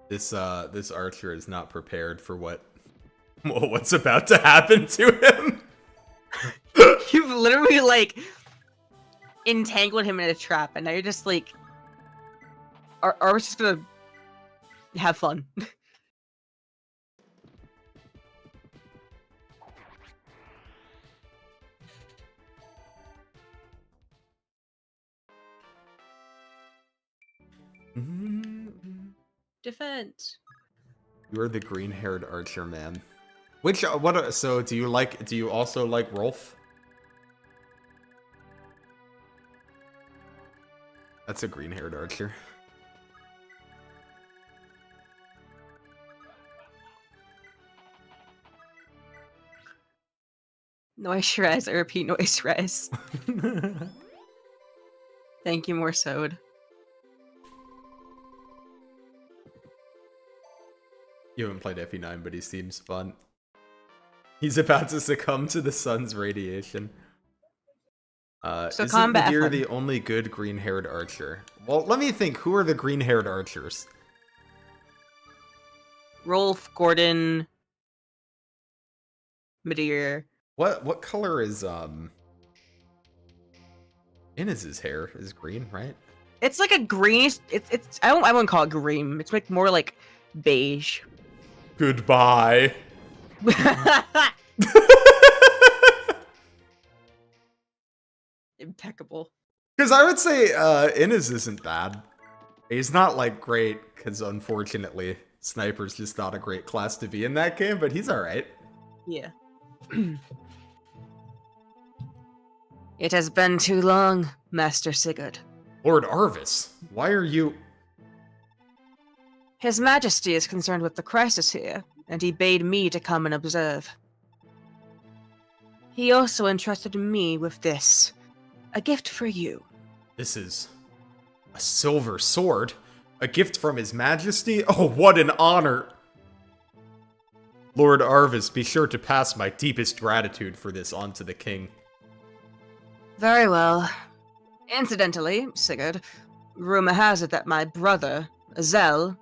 This archer is not prepared for what's about to happen to him. You've literally like entangled him in a trap, and now you're just like, are we just gonna have fun? Defense. You're the green-haired archer man. So do you also like Rolf? That's a green-haired archer. Noise res, I repeat, noise res. Thank you, Morsode. You haven't played FE9, but he seems fun. He's about to succumb to the sun's radiation. Isn't Midir the only good green-haired archer? Well, let me think. Who are the green-haired archers? Rolf, Gordon, Midir. What color is Inez's hair? Is green, right? It's like a greenish. It's I wouldn't call it green. It's like more like beige. Goodbye. Impeccable. Because I would say Inez isn't bad. He's not, like, great, because unfortunately, Sniper's just not a great class to be in that game, but he's alright. Yeah. It has been too long, Master Sigurd. Lord Arvis, why are you... His Majesty is concerned with the crisis here, and he bade me to come and observe. He also entrusted me with this. A gift for you. This is... a silver sword? A gift from His Majesty? Oh, what an honor! Lord Arvis, be sure to pass my deepest gratitude for this on to the king. Very well. Incidentally, Sigurd, rumor has it that my brother, Zell,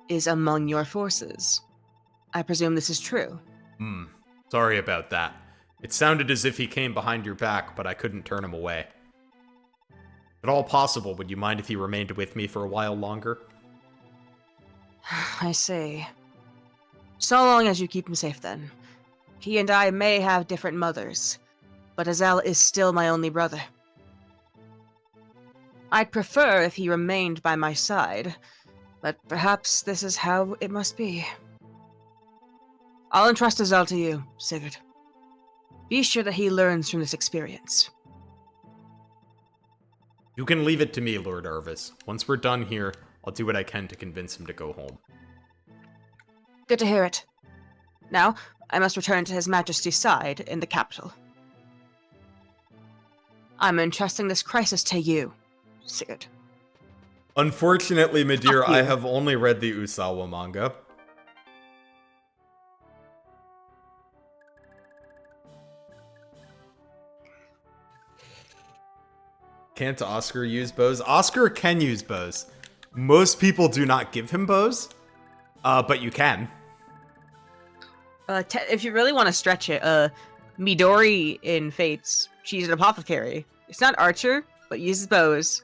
is among your forces. I presume this is true. Sorry about that. It sounded as if he came behind your back, but I couldn't turn him away. At all possible, would you mind if he remained with me for a while longer? I see. So long as you keep him safe, then. He and I may have different mothers, but Azal is still my only brother. I'd prefer if he remained by my side, but perhaps this is how it must be. I'll entrust Azal to you, Sigurd. Be sure that he learns from this experience. You can leave it to me, Lord Arvis. Once we're done here, I'll do what I can to convince him to go home. Good to hear it. Now, I must return to His Majesty's side in the capital. I'm entrusting this crisis to you, Sigurd. Unfortunately, Madeir, I have only read the Usawa manga. Can't Oscar use bows? Oscar can use bows. Most people do not give him bows, but you can. If you really want to stretch it, Midori in Fates, she's an apothecary. It's not archer, but uses bows.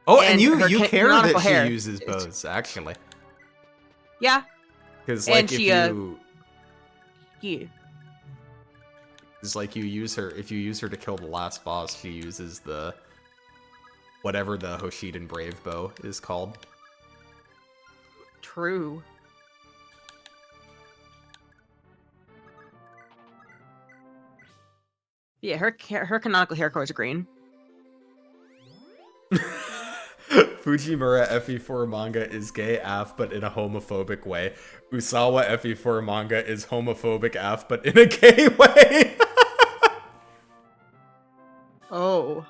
Oh, and you care canonical that hair she uses bows, actually. Yeah. Because, And like, she, it's like you use her, if you use her to kill the last boss, she uses the... whatever the Hoshiden Brave Bow is called. True. Yeah, her canonical hair colors are green. Fujimura FE4 manga is gay AF, but in a homophobic way. Usawa FE4 manga is homophobic AF, but in a gay way. Oh.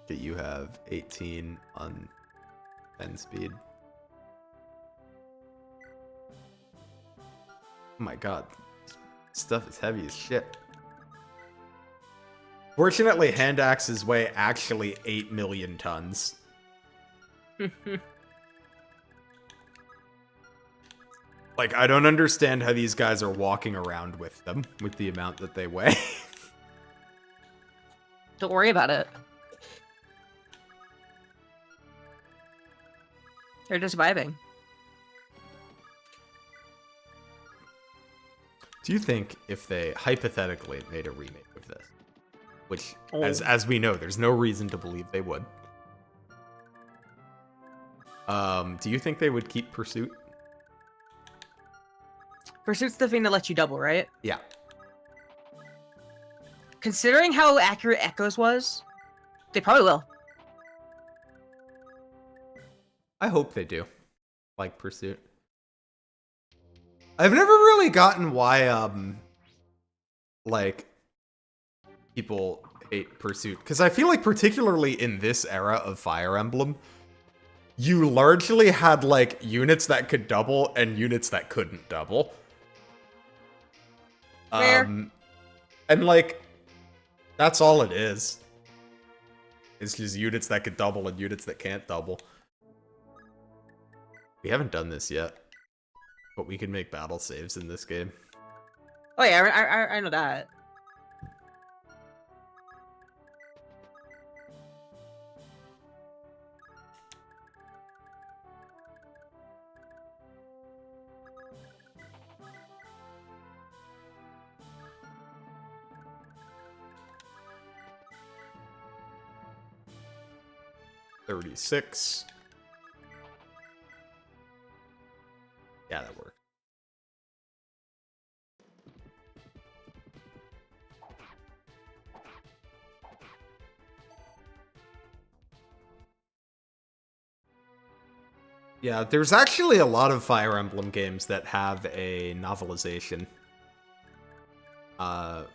Okay, you have 18 on 10 speed. Oh my god. Stuff is heavy as shit. Fortunately, Hand Axe's weigh actually 8 million tons. Like, I don't understand how these guys are walking around with them, with the amount that they weigh. Don't worry about it. They're just vibing. Do you think if they hypothetically made a remake of this, which, as we know, there's no reason to believe they would, do you think they would keep Pursuit? Pursuit's the thing that lets you double, right? Yeah. Considering how accurate Echoes was, they probably will. I hope they do. Like Pursuit. I've never really gotten why, like, people hate Pursuit. Because I feel like particularly in this era of Fire Emblem, you largely had, like, units that could double and units that couldn't double. Fair. And, like, that's all it is. It's just units that could double and units that can't double. We haven't done this yet. But we can make battle saves in this game. Oh yeah, I know that. 36. Yeah, that worked. Yeah, there's actually a lot of Fire Emblem games that have a novelization.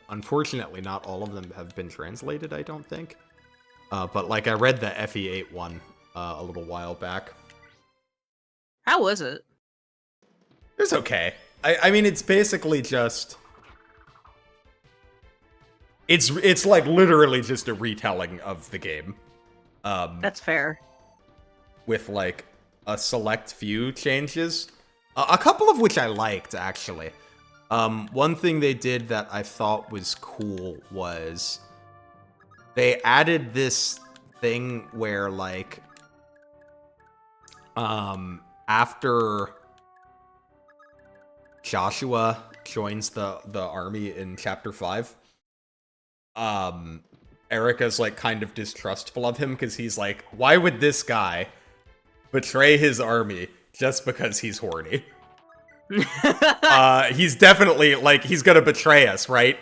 Unfortunately, not all of them have been translated, I don't think. But, like, I read the FE8 one a little while back. How was it? It was okay. I mean, it's basically just... It's like, literally just a retelling of the game. That's fair. With, like, a select few changes. A couple of which I liked, actually. One thing they did that I thought was cool was they added this thing where, like, after Joshua joins the army in Chapter 5, Erica's, like, kind of distrustful of him because he's like, why would this guy betray his army just because he's horny? He's definitely, like, he's gonna betray us, right?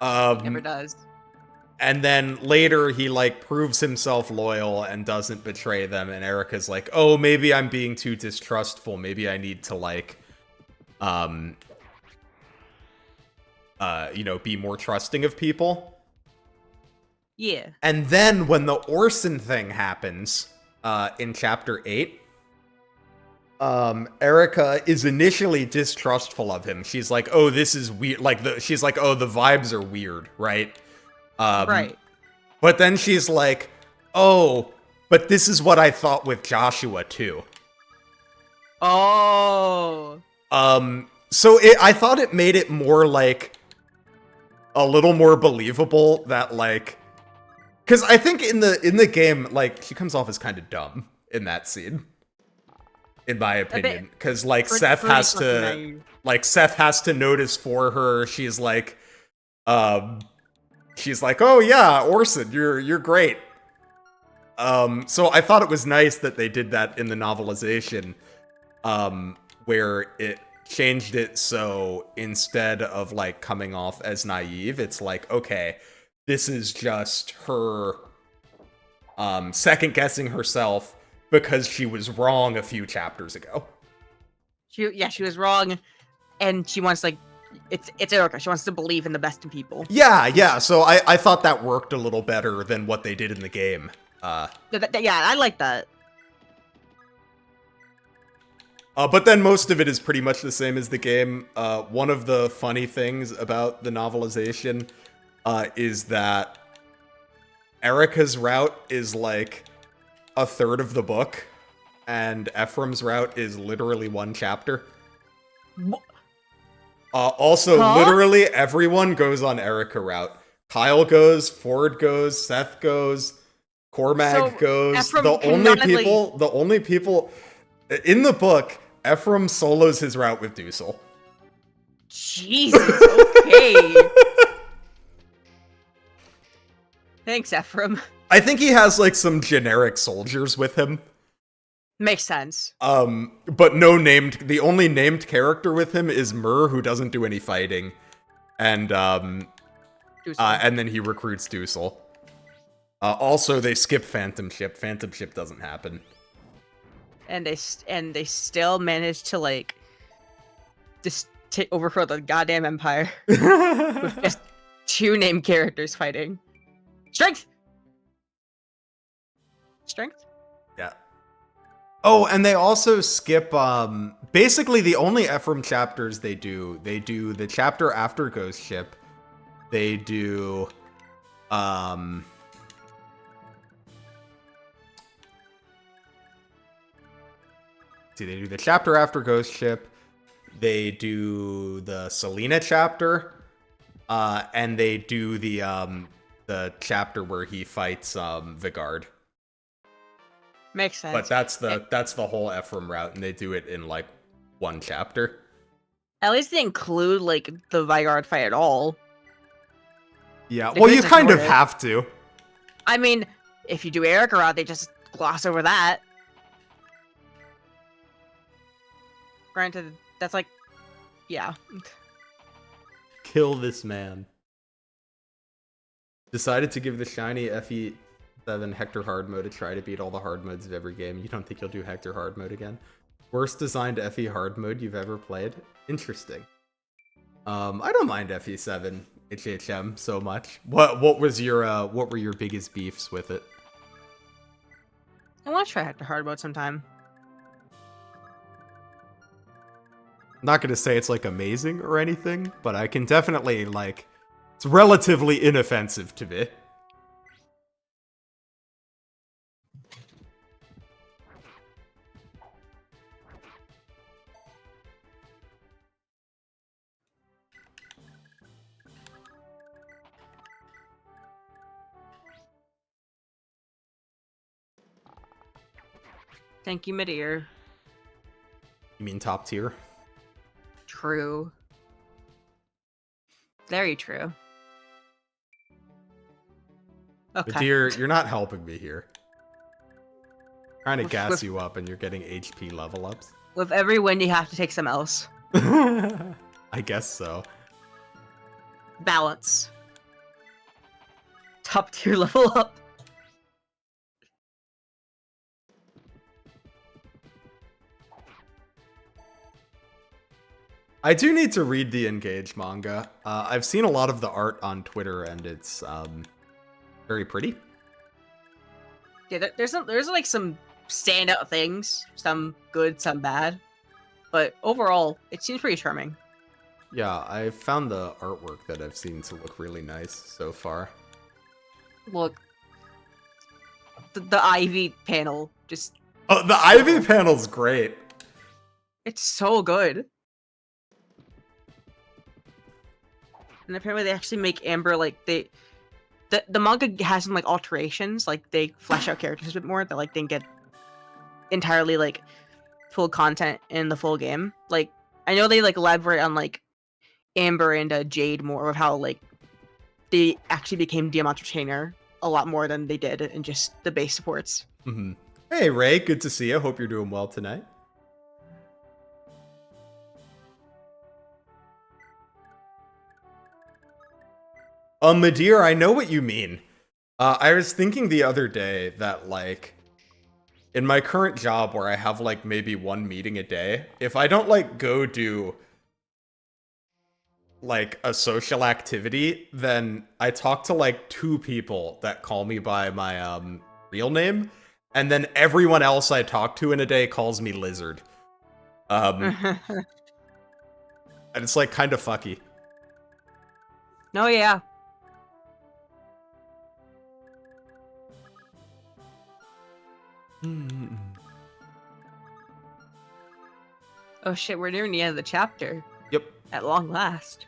Never does. And then later he, like, proves himself loyal and doesn't betray them, and Erica's like, oh, maybe I'm being too distrustful, maybe I need to, like, you know, be more trusting of people. Yeah. And then when the Orson thing happens, in Chapter 8, Erica is initially distrustful of him. She's like, oh, this is weird. Like, she's like, oh, the vibes are weird, right? Right. But then she's like, oh, but this is what I thought with Joshua, too. Oh. So I thought it made it more, like, a little more believable that, like... Because I think in the game, like, she comes off as kind of dumb in that scene. In my opinion. Because, like, Seth has to notice for her. She's like, oh yeah, Orson, you're great. So I thought it was nice that they did that in the novelization, where it changed it so instead of, like, coming off as naive, it's like, okay, this is just her second-guessing herself because she was wrong a few chapters ago. She was wrong, and she wants, like, it's Erica. She wants to believe in the best in people. Yeah, so I thought that worked a little better than what they did in the game. Yeah, I like that. But then most of it is pretty much the same as the game. One of the funny things about the novelization is that Erica's route is like a third of the book, and Ephraim's route is literally one chapter. Also, literally everyone goes on Erica route. Kyle goes, Ford goes, Seth goes, Cormag goes. Ephraim The only people in the book, Ephraim solos his route with Dusel. Jesus, okay. Thanks, Ephraim. I think he has, like, some generic soldiers with him. Makes sense. But the only named character with him is Myrrh, who doesn't do any fighting. And then he recruits Dusel. Also, they skip Phantom Ship. Phantom Ship doesn't happen. And they still manage to, like, just take over for the goddamn Empire. With just two named characters fighting. Strength! Yeah. Oh, and they also skip, basically the only Ephraim chapters they do the chapter after Ghost Ship. They do, see, they do the chapter after Ghost Ship. They do the Selena chapter, and they do the chapter where he fights, Vigard. Makes sense. But that's the whole Ephraim route, and they do it in, like, one chapter. At least they include, like, the Vigard fight at all. Yeah, They well, could you just kind of ignore it. have to. I mean, If you do Eric Rod, they just gloss over that. Granted, that's like, yeah. Kill this man. Decided to give the shiny FE7 Hector hard mode a try to beat all the hard modes of every game. You don't think you'll do Hector hard mode again? Worst designed FE hard mode you've ever played? Interesting. I don't mind FE7 HHM so much. What were your biggest beefs with it? I want to try Hector hard mode sometime. I'm not gonna say it's like amazing or anything, but I can definitely like, it's relatively inoffensive to me. Thank you, Midear. You mean top tier? True. Very true. Okay. But dear, you're not helping me here. Trying to gas With- you up and you're getting HP level ups. With every win, you have to take some else. I guess so. Balance. Top tier level up. I do need to read the Engage manga. I've seen a lot of the art on Twitter and it's very pretty. Yeah, there's like some standout things, some good, some bad, but overall, it seems pretty charming. Yeah, I found the artwork that I've seen to look really nice so far. Look, the Ivy panel just, Oh, the Ivy panel's great. it's so good. And apparently they actually make Amber, like, the manga has some, like, alterations, like, they flesh out characters a bit more, that, like, didn't get entirely, like, full content in the full game. Like, I know they, like, elaborate on, like, Amber and Jade more, of how, like, they actually became Diamant Retainer a lot more than they did in just the base supports. Mm-hmm. Hey, Ray, good to see you. Hope you're doing well tonight. Madeir, I know what you mean. I was thinking the other day that, like, in my current job where I have, like, maybe one meeting a day, if I don't, like, go do, like, a social activity, then I talk to, like, 2 people that call me by my, real name, and then everyone else I talk to in a day calls me Lizard. And it's, like, kind of fucky. No, yeah. Oh shit, we're nearing the end of the chapter. Yep. At long last.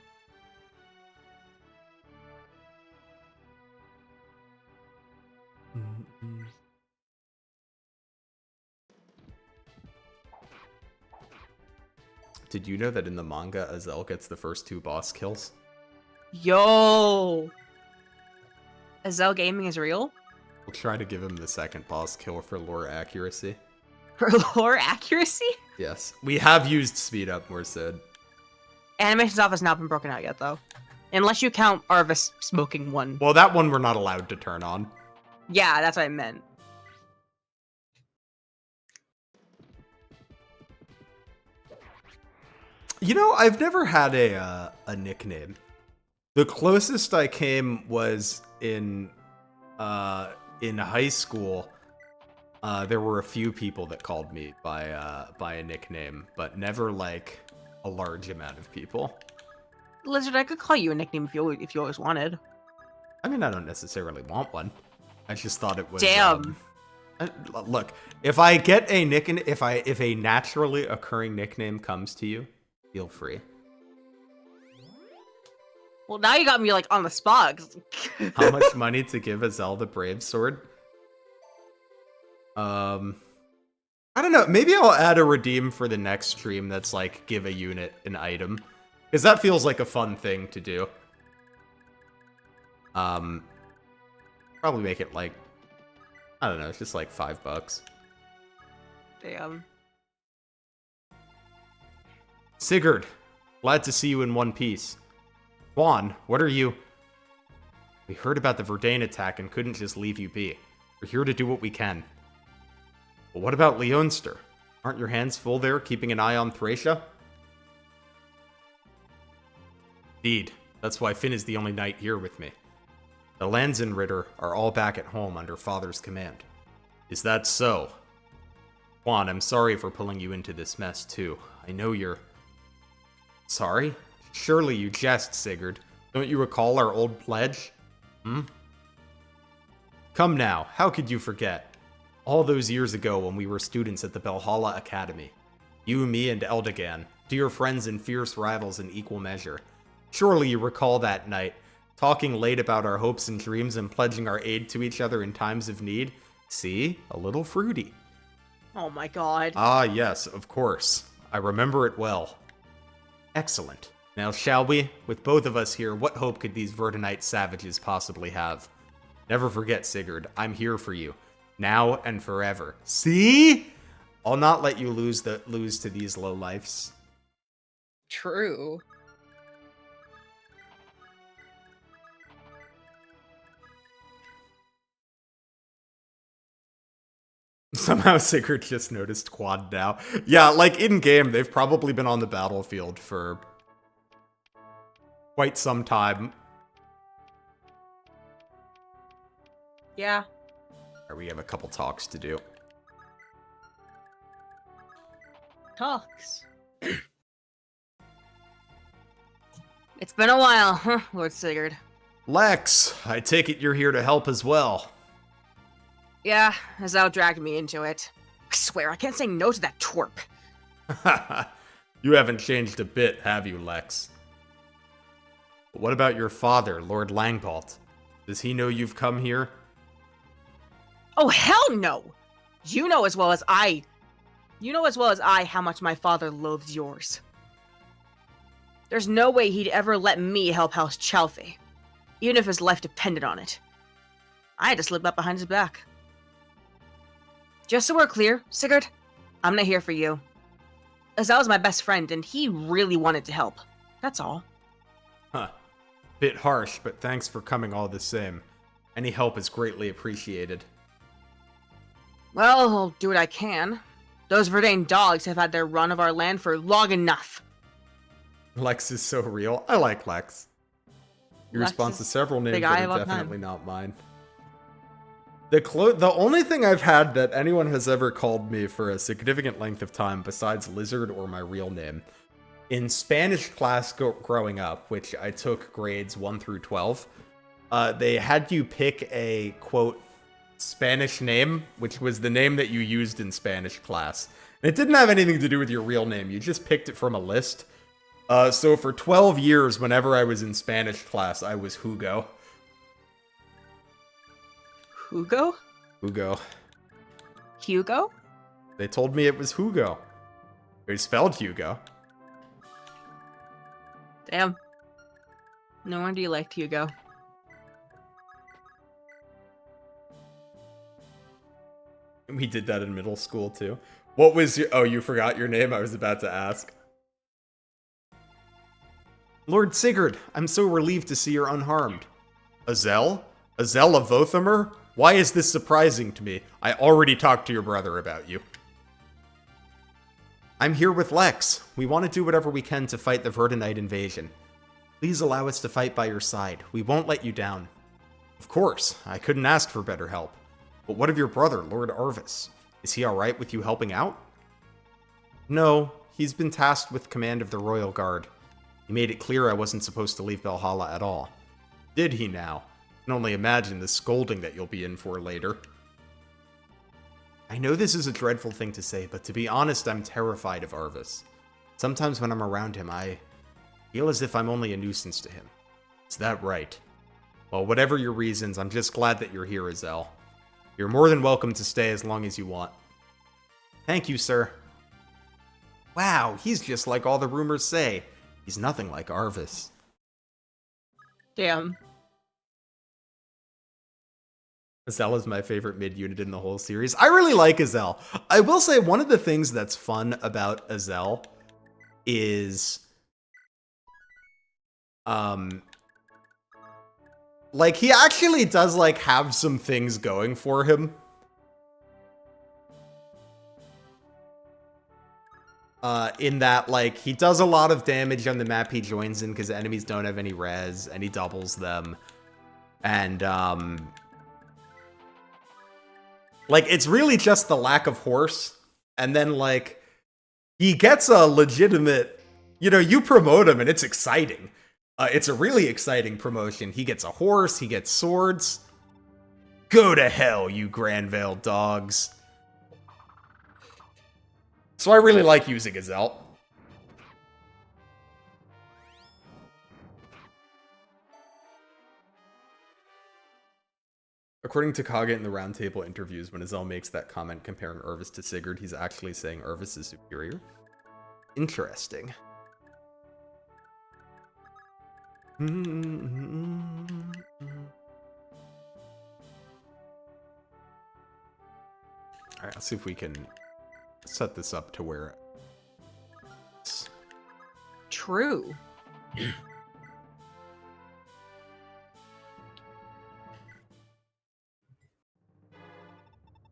Did you know that in the manga, Azel gets the first 2 boss kills? Yo! Azel Gaming is real? We'll try to give him the second boss kill for lore accuracy. For lore accuracy? Yes. We have used speed up more so. Animations off has not been broken out yet, though. Unless you count Arvis smoking one. Well, that one we're not allowed to turn on. Yeah, that's what I meant. You know, I've never had a nickname. The closest I came was in high school. There were a few people that called me by a nickname, but never like a large amount of people. Lizard, I could call you a nickname if you always wanted. I mean, I don't necessarily want one. I just thought it was. Damn. Look, if I get a nickname, if a naturally occurring nickname comes to you, feel free. Well, now you got me, like, on the spot. How much money to give Azel the Brave Sword? I don't know. Maybe I'll add a redeem for the next stream that's like, give a unit an item. Because that feels like a fun thing to do. Probably make it like I don't know, it's just like $5. Damn. Sigurd, glad to see you in one piece. Juan, what are you... We heard about the Verdane attack and couldn't just leave you be. We're here to do what we can. But what about Leonster? Aren't your hands full there, keeping an eye on Thracia? Indeed. That's why Finn is the only knight here with me. The Lanzenritter are all back at home under Father's command. Is that so? Juan, I'm sorry for pulling you into this mess, too. I know you're... Sorry? Surely you jest, Sigurd. Don't you recall our old pledge? Come now, how could you forget? All those years ago when we were students at the Valhalla Academy. You, me, and Eldegan, dear friends and fierce rivals in equal measure. Surely you recall that night, talking late about our hopes and dreams and pledging our aid to each other in times of need? See? A little fruity. Oh my god. Ah, yes, of course. I remember it well. Excellent. Now shall we? With both of us here, what hope could these Verdanite savages possibly have? Never forget, Sigurd, I'm here for you. Now and forever. See? I'll not let you lose to these lowlifes. True. Somehow Sigurd just noticed Quad now. Yeah, like in-game, they've probably been on the battlefield for quite some time. Yeah. We have a couple talks to do. Talks. It's been a while, huh, Lord Sigurd? Lex, I take it you're here to help as well. Yeah, Azal dragged me into it. I swear, I can't say no to that twerp. You haven't changed a bit, have you, Lex? But what about your father, Lord Langbolt? Does he know you've come here? Oh, hell no! You know as well as I how much my father loathes yours. There's no way he'd ever let me help House Chalfie, even if his life depended on it. I had to slip up behind his back. Just so we're clear, Sigurd, I'm not here for you. Azal's my best friend, and he really wanted to help. That's all. Huh. Bit harsh, but thanks for coming all the same. Any help is greatly appreciated. Well, I'll do what I can. Those Verdane dogs have had their run of our land for long enough. Lex is so real. I like Lex. He Lex responds to is several names the guy that of are all time. definitely not mine. The only thing I've had that anyone has ever called me for a significant length of time besides Lizard or my real name, in Spanish class growing up, which I took grades 1 through 12, they had you pick a, quote, Spanish name, which was the name that you used in Spanish class. And it didn't have anything to do with your real name. You just picked it from a list. So for 12 years, whenever I was in Spanish class, I was Hugo. Hugo? Hugo. Hugo? They told me it was Hugo. They spelled Hugo. Damn. No wonder you liked Hugo. We did that in middle school, too. What was your... Oh, you forgot your name? I was about to ask. Lord Sigurd, I'm so relieved to see you're unharmed. Azel? Azel of Vothamer? Why is this surprising to me? I already talked to your brother about you. I'm here with Lex. We want to do whatever we can to fight the Verdanite invasion. Please allow us to fight by your side. We won't let you down. Of course, I couldn't ask for better help. But what of your brother, Lord Arvis? Is he alright with you helping out? No, he's been tasked with command of the Royal Guard. He made it clear I wasn't supposed to leave Valhalla at all. Did he now? I can only imagine the scolding that you'll be in for later. I know this is a dreadful thing to say, but to be honest, I'm terrified of Arvis. Sometimes when I'm around him, I feel as if I'm only a nuisance to him. Is that right? Well, whatever your reasons, I'm just glad that you're here, Azel. You're more than welcome to stay as long as you want. Thank you, sir. Wow, he's just like all the rumors say. He's nothing like Arvis. Damn. Azel is my favorite mid unit in the whole series. I really like Azel. I will say one of the things that's fun about Azel is like he actually does like have some things going for him. In that, like, he does a lot of damage on the map he joins in because enemies don't have any res, and he doubles them. And, like, it's really just the lack of horse. And then, like, he gets a legitimate, you know, you promote him and it's exciting. It's a really exciting promotion. He gets a horse, he gets swords. Go to hell, you Grandvale dogs. So I really like using Azel. According to Kage in the roundtable interviews, when Azel makes that comment comparing Arvis to Sigurd, he's actually saying Arvis is superior. Interesting. Alright, let's see if we can set this up to where it's True.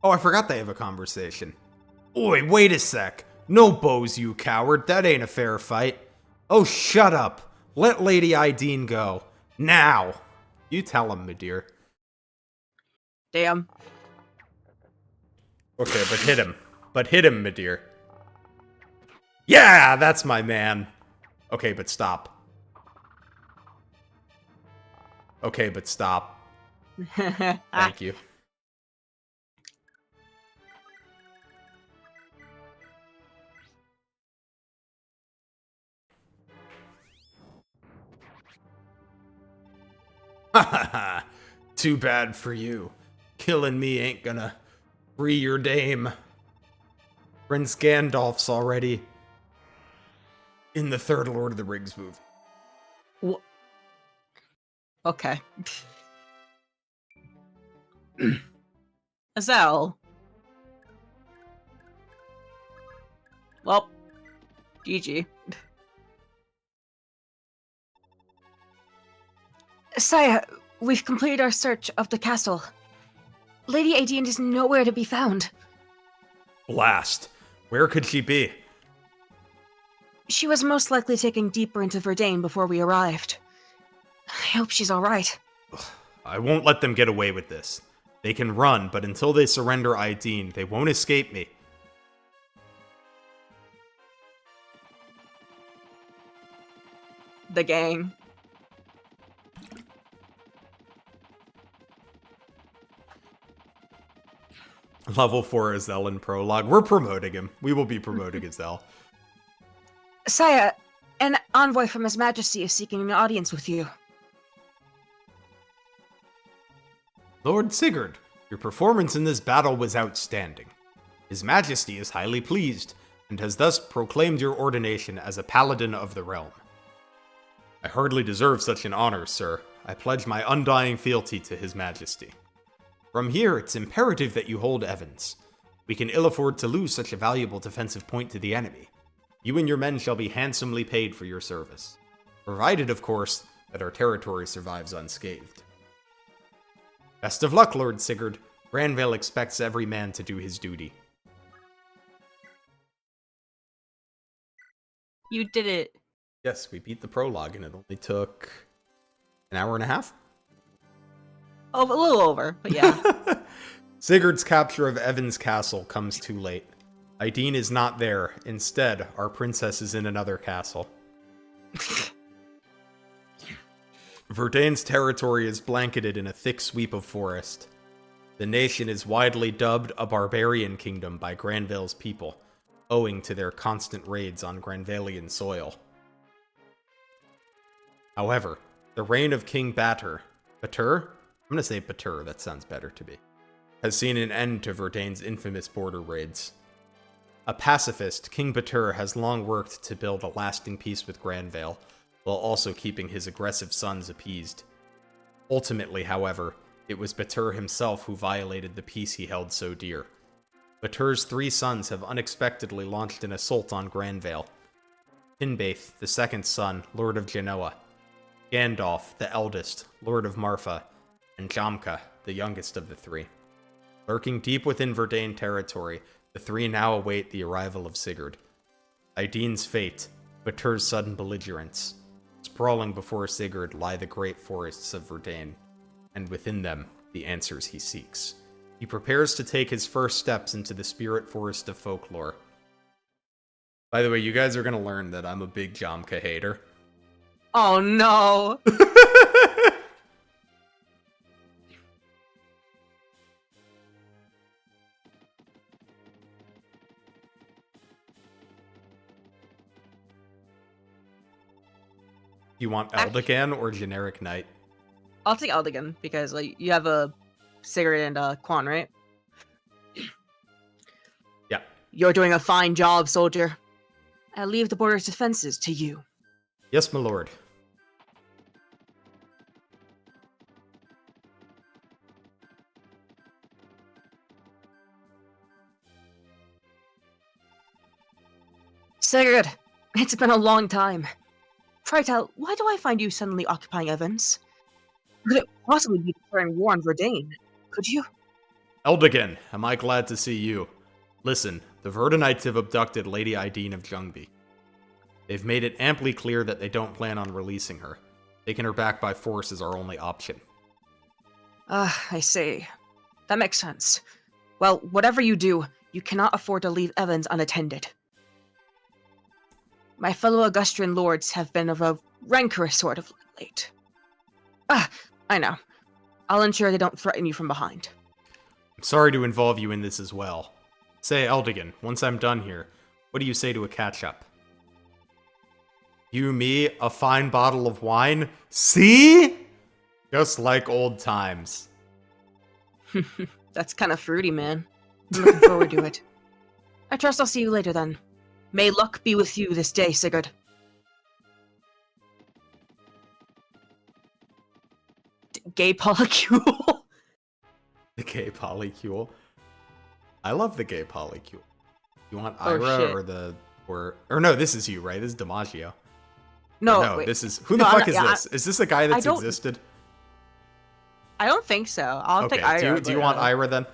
Oh, I forgot they have a conversation. Oi, wait a sec. No bows, you coward. That ain't a fair fight. Oh, shut up. Let Lady Ideen go. Now. You tell him, my dear. Damn. Okay, but hit him. But hit him, my dear. Yeah, that's my man. Okay, but stop. Okay, but stop. Thank you. Ha ha ha. Too bad for you. Killing me ain't gonna free your dame. Prince Gandalf's already in the third Lord of the Rings movie. Okay. Azel. Well, GG. Sire, we've completed our search of the castle. Lady Ideen is nowhere to be found. Blast. Where could she be? She was most likely taken deeper into Verdane before we arrived. I hope she's alright. I won't let them get away with this. They can run, but until they surrender Ideen, they won't escape me. The gang. Level 4 Azel in prologue. We're promoting him. We will be promoting Azel. Sire, an envoy from His Majesty is seeking an audience with you. Lord Sigurd, your performance in this battle was outstanding. His Majesty is highly pleased, and has thus proclaimed your ordination as a paladin of the realm. I hardly deserve such an honor, sir. I pledge my undying fealty to His Majesty. From here, it's imperative that you hold Evans. We can ill afford to lose such a valuable defensive point to the enemy. You and your men shall be handsomely paid for your service. Provided, of course, that our territory survives unscathed. Best of luck, Lord Sigurd. Grandvale expects every man to do his duty. You did it. Yes, we beat the prologue, and it only took an hour and a half? Oh, a little over, but yeah. Sigurd's capture of Evan's castle comes too late. Ideen is not there. Instead, our princess is in another castle. Verdane's territory is blanketed in a thick sweep of forest. The nation is widely dubbed a barbarian kingdom by Grandvale's people, owing to their constant raids on Grandvalian soil. However, the reign of King Batter, I'm gonna say Batur, that sounds better to me, has seen an end to Verdane's infamous border raids. A pacifist, King Batur has long worked to build a lasting peace with Grandvale, while also keeping his aggressive sons appeased. Ultimately, however, it was Batur himself who violated the peace he held so dear. Batur's 3 sons have unexpectedly launched an assault on Grandvale. Kinbaith, the second son, Lord of Genoa. Gandalf, the eldest, Lord of Marfa. And Jamka, the youngest of the 3. Lurking deep within Verdane territory, the 3 now await the arrival of Sigurd. Ideen's fate, Batur's sudden belligerence. Sprawling before Sigurd lie the great forests of Verdane, and within them, the answers he seeks. He prepares to take his first steps into the spirit forest of folklore. By the way, you guys are going to learn that I'm a big Jamka hater. Oh no! You want Eldigan or generic knight? I'll take Eldigan, because like you have a Sigurd and Quan, right? Yeah. You're doing a fine job, soldier. I leave the border's defenses to you. Yes, my lord. Sigurd, it's been a long time. Try tell, why do I find you suddenly occupying Evans? Could it possibly be declaring war on Verdane? Could you? Eldigan, am I glad to see you. Listen, the Verdanites have abducted Lady Ideen of Jungby. They've made it amply clear that they don't plan on releasing her. Taking her back by force is our only option. I see. That makes sense. Well, whatever you do, you cannot afford to leave Evans unattended. My fellow Augustrian lords have been of a rancorous sort of late. I know. I'll ensure they don't threaten you from behind. I'm sorry to involve you in this as well. Say, Eldigan, once I'm done here, what do you say to a catch-up? You, me, a fine bottle of wine? See? Just like old times. That's kind of fruity, man. I'm looking forward to it. I trust I'll see you later then. May luck be with you this day, Sigurd. Gay polycule. The gay polycule. I love the gay polycule. You want Oh, Ira shit. or the or no? This is you, right? This is DiMaggio. No, Wait. wait. This is who No, the I'm fuck not- is yeah, this? Is this a guy that's don't- existed? I don't think so. I'll Okay. take Ira. Do you but, want Ira then?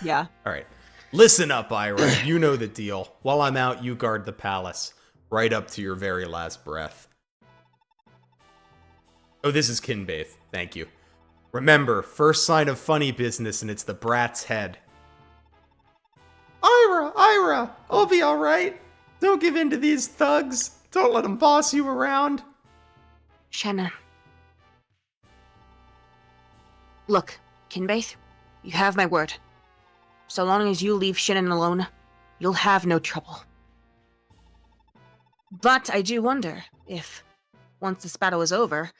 Yeah. All right. Listen up, Ira. You know the deal. While I'm out, you guard the palace, right up to your very last breath. Oh, this is Kinbaith. Thank you. Remember, first sign of funny business, and it's the brat's head. Ira, I'll be all right. Don't give in to these thugs. Don't let them boss you around. Shannon. Look, Kinbaith, you have my word. So long as you leave Shannon alone, you'll have no trouble. But I do wonder if, once this battle is over,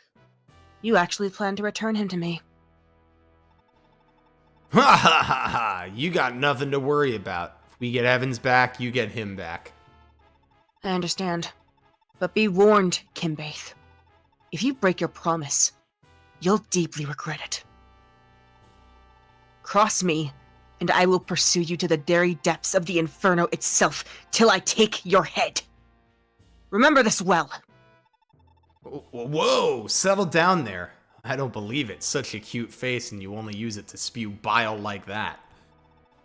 you actually plan to return him to me. Ha ha ha ha! You got nothing to worry about. If we get Evans back, you get him back. I understand. But be warned, Kinbaith. If you break your promise, you'll deeply regret it. Cross me, and I will pursue you to the very depths of the inferno itself till I take your head. Remember this well. Whoa, settle down there. I don't believe it. Such a cute face, and you only use it to spew bile like that.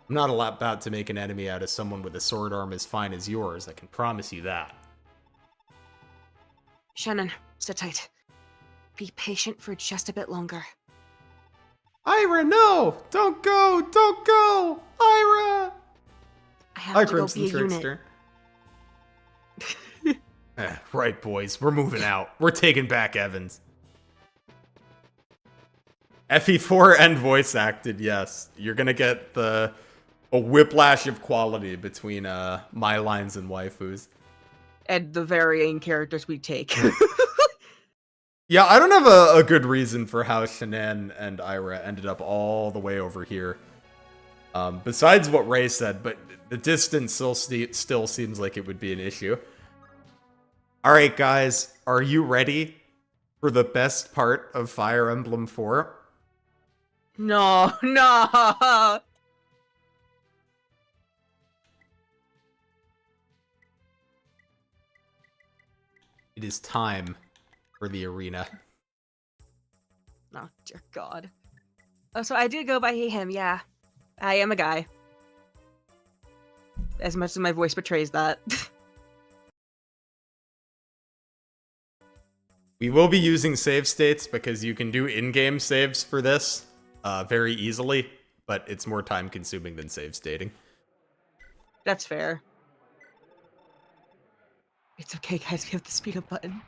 I'm not about to make an enemy out of someone with a sword arm as fine as yours, I can promise you that. Shannon, sit tight. Be patient for just a bit longer. Ira, no! Don't go! Don't go! Ira! I have to go be a unit. Trickster. Right, boys. We're moving out. We're taking back Evans. FE4 and voice acted, yes. You're gonna get a whiplash of quality between my lines and waifus. And the varying characters we take. Yeah, I don't have a good reason for how Shannon and Ira ended up all the way over here. Besides what Ray said, but the distance still seems like it would be an issue. Alright guys, are you ready for the best part of Fire Emblem 4? No, no. It is time for the arena. Oh, dear God. Oh, so I did go by he, him, yeah. I am a guy. As much as my voice betrays that. We will be using save states because you can do in-game saves for this very easily, but it's more time-consuming than save stating. That's fair. It's okay, guys. We have the speed up button.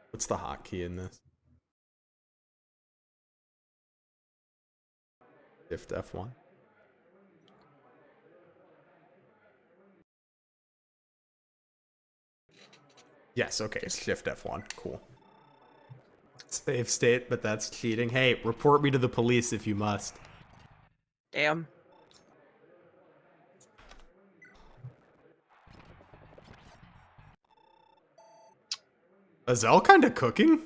What's the hotkey in this? Shift F1. Yes, okay, Shift F1. Cool. Save state, but that's cheating. Hey, report me to the police if you must. Damn. Azel kinda cooking?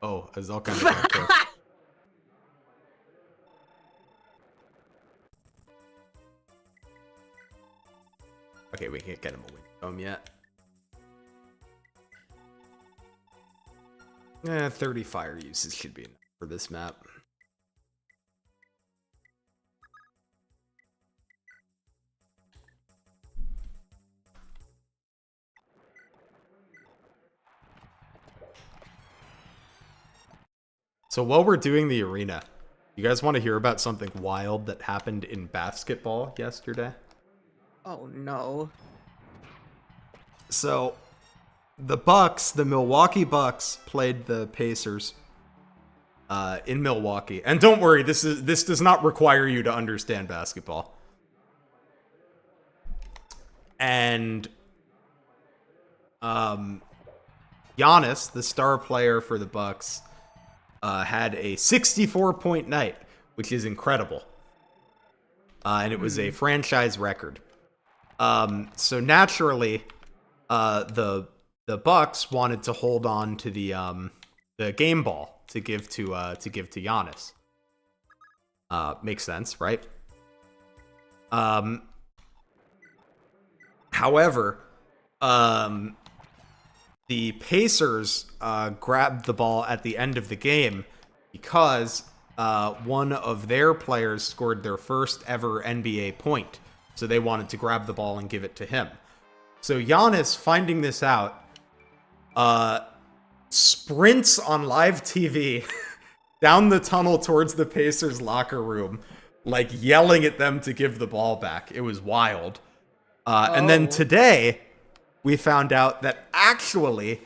Oh, Azel kinda got cooked. Okay, we can't get him a win home yet. 30 fire uses should be enough for this map. So while we're doing the arena, you guys want to hear about something wild that happened in basketball yesterday? Oh, no. So, the Milwaukee Bucks played the Pacers in Milwaukee. And don't worry, this does not require you to understand basketball. And Giannis, the star player for the Bucks, had a 64-point night, which is incredible. And it was a franchise record. So naturally, the Bucks wanted to hold on to the game ball to give to Giannis. Makes sense, right? However, the Pacers grabbed the ball at the end of the game because one of their players scored their first ever NBA point. So they wanted to grab the ball and give it to him. So Giannis, finding this out, sprints on live TV down the tunnel towards the Pacers locker room, like yelling at them to give the ball back. It was wild. And then today, we found out that actually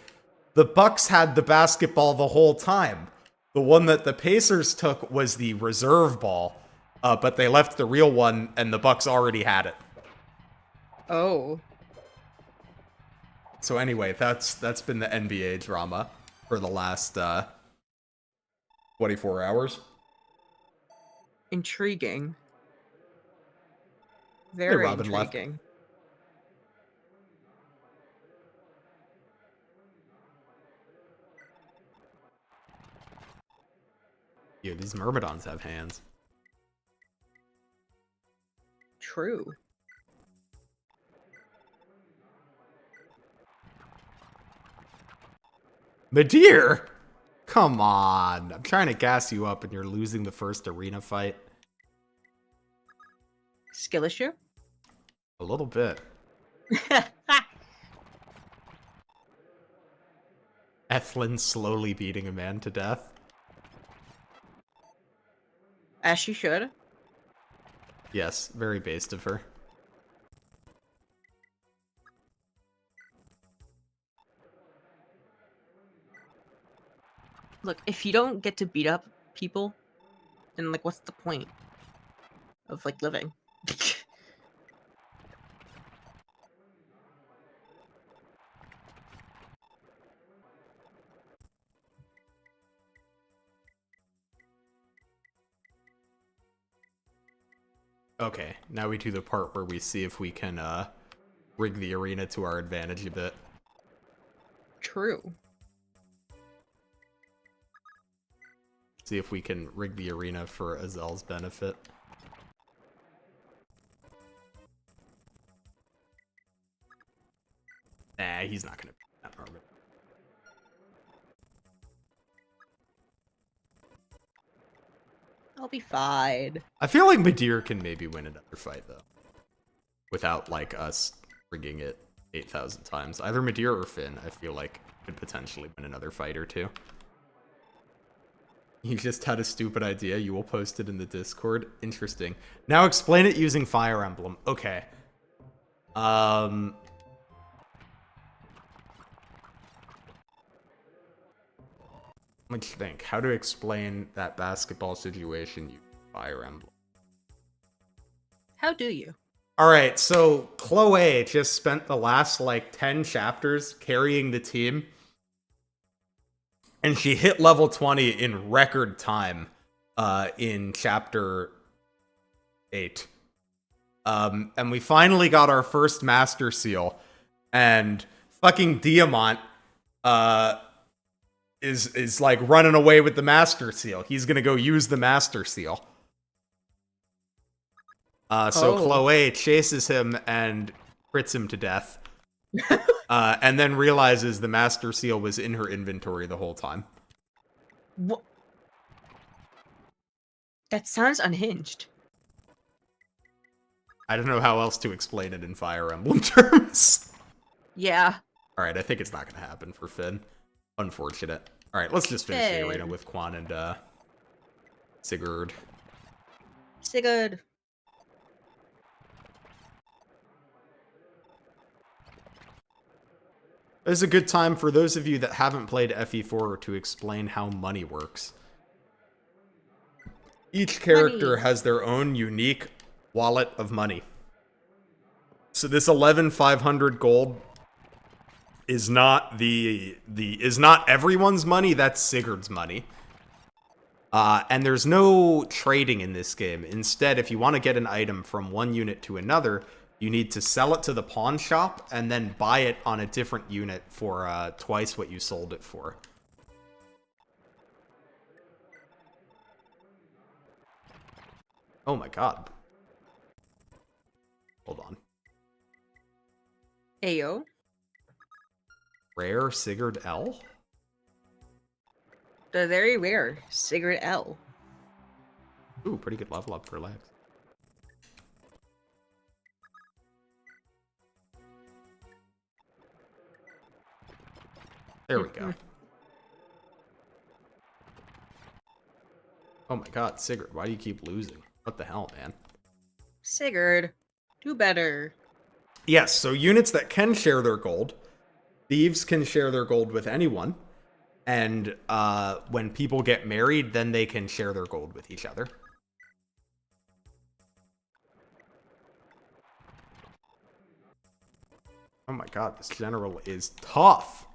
the Bucks had the basketball the whole time. The one that the Pacers took was the reserve ball, but they left the real one and the Bucks already had it. Oh. So anyway, that's been the NBA drama for the last 24 hours. Intriguing. Very Robin left. intriguing. Yeah, these Myrmidons have hands. True. Madeir! Come on. I'm trying to gas you up and you're losing the first arena fight. Skill issue? A little bit. Ethlyn slowly beating a man to death. As she should. Yes, very based of her. Look, if you don't get to beat up people, then, like, what's the point of, like, living? Okay, now we do the part where we see if we can rig the arena to our advantage a bit. True. See if we can rig the arena for Azel's benefit. Nah, he's not gonna beat that armor. I'll be fine. I feel like Midir can maybe win another fight, though. Without, like, us rigging it 8,000 times. Either Midir or Finn, I feel like, could potentially win another fight or two. You just had a stupid idea. You will post it in the Discord. Interesting. Now explain it using Fire Emblem. Okay. Let me think. How to explain that basketball situation using Fire Emblem. How do you? Alright, so Chloe just spent the last, like, 10 chapters carrying the team. And she hit level 20 in record time in chapter 8. And we finally got our first Master Seal. And fucking Diamant is like running away with the Master Seal. He's gonna go use the Master Seal. So Chloe chases him and crits him to death. And then realizes the Master Seal was in her inventory the whole time. What? That sounds unhinged. I don't know how else to explain it in Fire Emblem terms. Yeah. Alright, I think it's not gonna happen for Finn. Unfortunate. Alright, let's just finish the arena with Quan and Sigurd. Sigurd. This is a good time for those of you that haven't played FE4 to explain how money works. Each character has their own unique wallet of money. So this 11,500 gold is not is not everyone's money, that's Sigurd's money. And there's no trading in this game. Instead, if you want to get an item from one unit to another, you need to sell it to the pawn shop and then buy it on a different unit for twice what you sold it for. Oh my god. Hold on. Ayo. Rare Sigurd L? The very rare Sigurd L. Ooh, pretty good level up for Lex. There we go. Oh my god, Sigurd, why do you keep losing? What the hell, man? Sigurd, do better. Yes, so units that can share their gold. Thieves can share their gold with anyone. And when people get married, then they can share their gold with each other. Oh my god, this general is tough.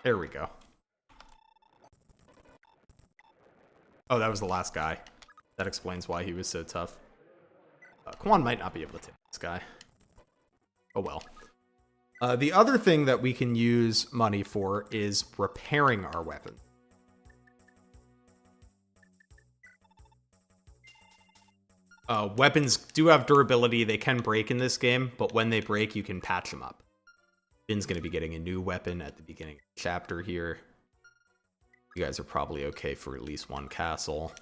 There we go. Oh, that was the last guy. That explains why he was so tough. Quan might not be able to take this guy. Oh well. The other thing that we can use money for is repairing our weapon. Weapons do have durability. They can break in this game, but when they break, you can patch them up. Finn's going to be getting a new weapon at the beginning of the chapter here. You guys are probably okay for at least one castle.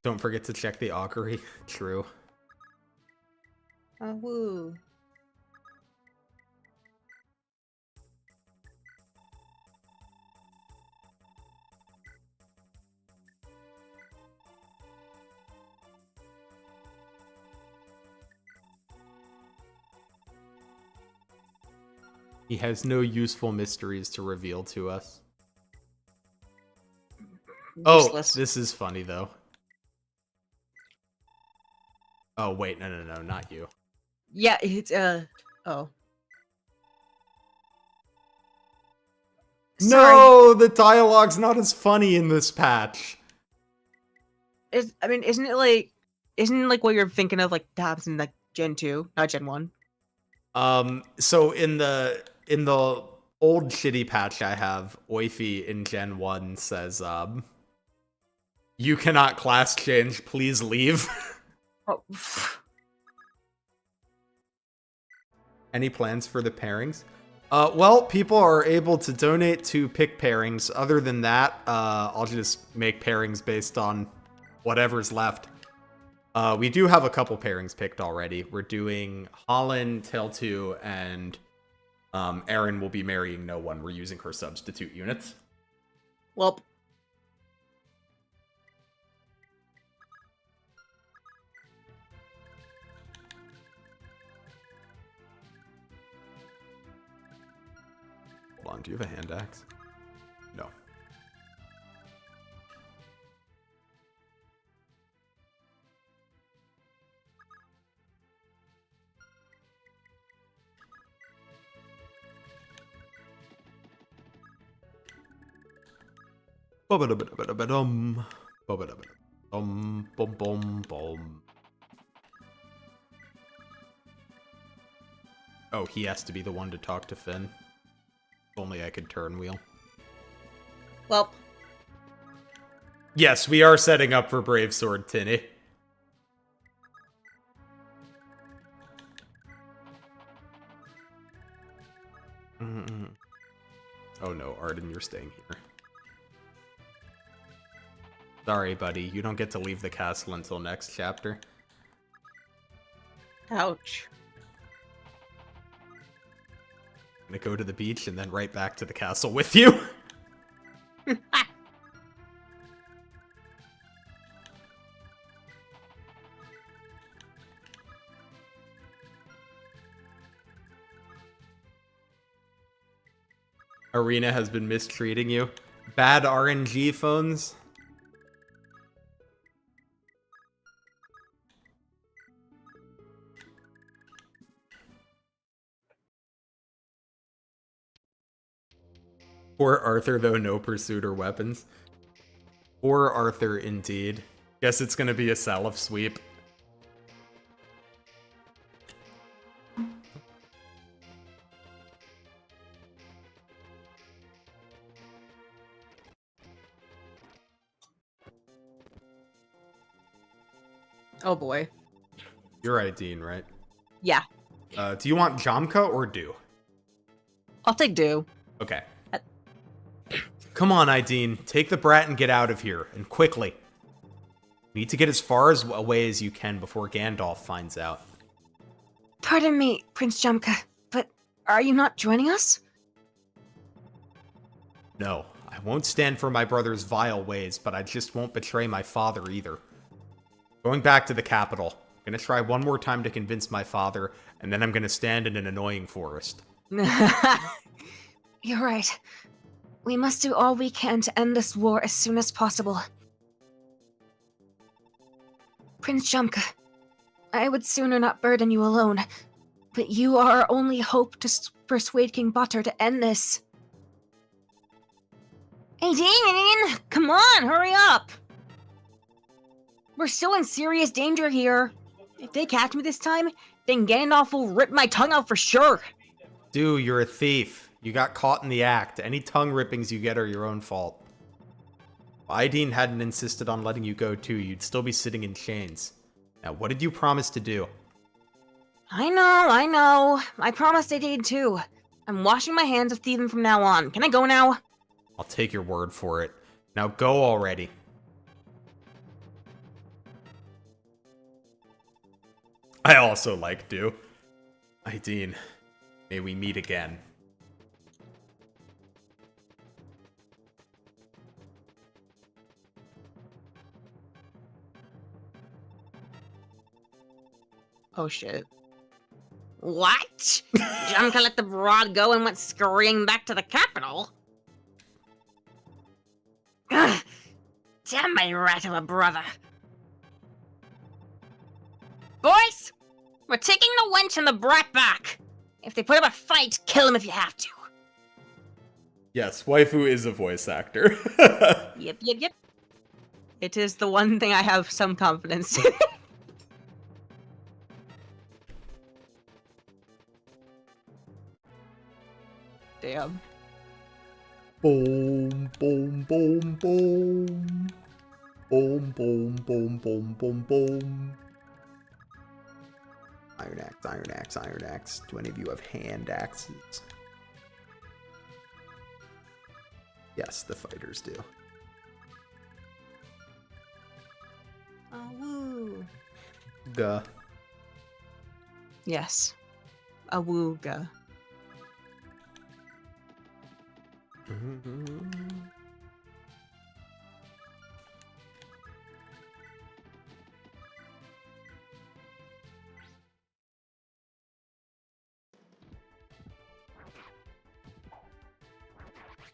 Don't forget to check the augury. True. Woo. He has no useful mysteries to reveal to us. Useless. Oh, this is funny, though. Oh, wait, no, not you. Yeah, it's oh. Sorry. No, the dialogue's not as funny in this patch. I mean, isn't it like what you're thinking of, like tabs in like Gen 2, not Gen 1? So in the old shitty patch I have, Oify in Gen 1 says, you cannot class change, please leave. Oh. Any plans for the pairings? Well, people are able to donate to pick pairings. Other than that, I'll just make pairings based on whatever's left. We do have a couple pairings picked already. We're doing Holyn, Tailtiu, and Erin will be marrying no one. We're using her substitute units. Well, Hold on, do you have a hand axe? No. Ba-ba-da-ba-da-ba-da-bum. Ba-ba-da-ba-da-bum. Bum, bum, bum. Oh, he has to be the one to talk to Finn. If only I could turn wheel. well, Yes, we are setting up for Brave Sword Tinny. Oh no, Arden, you're staying here. Sorry, buddy, you don't get to leave the castle until next chapter. ouch. I'm gonna go to the beach and then right back to the castle with you. Arena has been mistreating you. Bad RNG phones. Poor Arthur, though, no pursuit or weapons. Poor Arthur, indeed. Guess it's gonna be a Salif sweep. Oh boy. You're right, Dean, right? Yeah, Do you want Jamka or Do? I'll take do. Okay. Come on, Ideen. Take the brat and get out of here, and quickly. You need to get as far away as you can before Gandalf finds out. Pardon me, Prince Jamka, but are you not joining us? No, I won't stand for my brother's vile ways, but I just won't betray my father either. Going back to the capital. I'm gonna try one more time to convince my father, and then I'm gonna stand in an annoying forest. You're right. We must do all we can to end this war as soon as possible. Prince Jamka, I would sooner not burden you alone, but you are our only hope to persuade King Butter to end this. Hey, Dean! Come on, hurry up! We're still in serious danger here. If they catch me this time, then Gandalf will rip my tongue out for sure. Dude, you're a thief. You got caught in the act. Any tongue rippings you get are your own fault. If Ideen hadn't insisted on letting you go too, you'd still be sitting in chains. Now, what did you promise to do? I know. I promised I did too. I'm washing my hands of thieving from now on. Can I go now? I'll take your word for it. Now go already. I also like Do. Ideen, may we meet again. Oh shit. What? Jamka let the broad go and went scurrying back to the capital? Ugh. Damn my rat of a brother. Boys! We're taking the wench and the brat back. If they put up a fight, kill them if you have to. Yes, waifu is a voice actor. Yep, yep, yep. It is the one thing I have some confidence in. Damn. Boom, boom, boom, boom. Boom, boom, boom, boom, boom, boom. Iron axe, iron axe, iron axe. Do any of you have hand axes? Yes, the fighters do. Oh, woo. Gah. Yes. Awooga.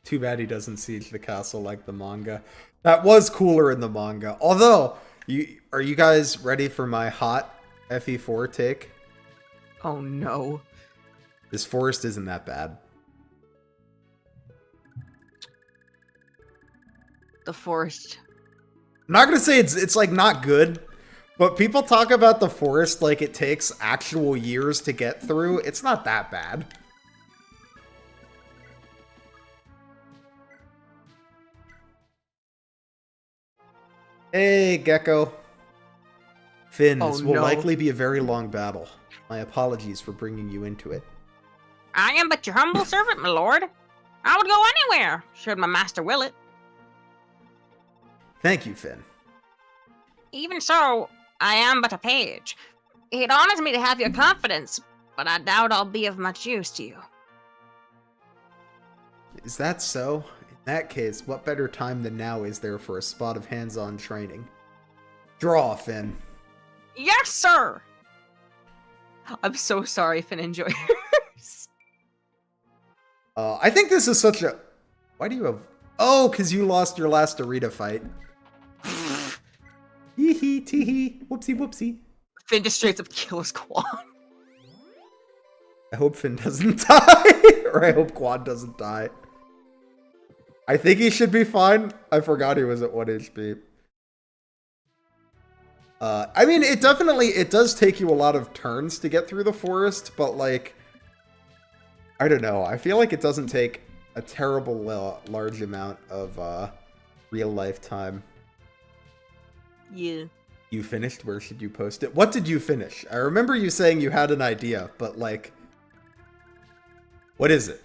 Too bad he doesn't siege the castle like the manga. That was cooler in the manga. Although, are you guys ready for my hot FE4 take? Oh no. This forest isn't that bad. The forest. I'm not gonna say it's like not good, but people talk about the forest like it takes actual years to get through. It's not that bad. Hey, Gecko. Finn, this will likely be a very long battle. My apologies for bringing you into it. I am but your humble servant, my lord. I would go anywhere, should my master will it. Thank you, Finn. Even so, I am but a page. It honors me to have your confidence, but I doubt I'll be of much use to you. Is that so? In that case, what better time than now is there for a spot of hands-on training? Draw, Finn. Yes, sir! I'm so sorry, Finn enjoyers. I think this is such a... Why do you have... Oh, because you lost your last Arita fight. Hee-hee, tee-hee, whoopsie, whoopsie. Finn just straight up kills Quan. I hope Finn doesn't die. Or I hope Quan doesn't die. I think he should be fine. I forgot he was at 1 HP. I mean, it does take you a lot of turns to get through the forest, but like, I don't know. I feel like it doesn't take a terrible large amount of real life time. Yeah. You finished? Where should you post it? What did you finish? I remember you saying you had an idea, but like, what is it?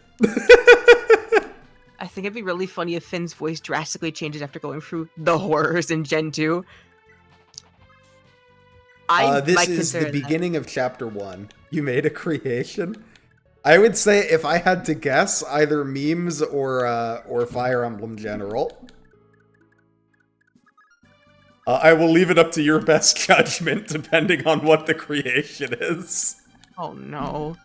I think it'd be really funny if Finn's voice drastically changes after going through the horrors in Gen 2. This is the beginning of chapter 1. You made a creation. I would say, if I had to guess, either memes or Fire Emblem General. I will leave it up to your best judgment, depending on what the creation is. Oh no.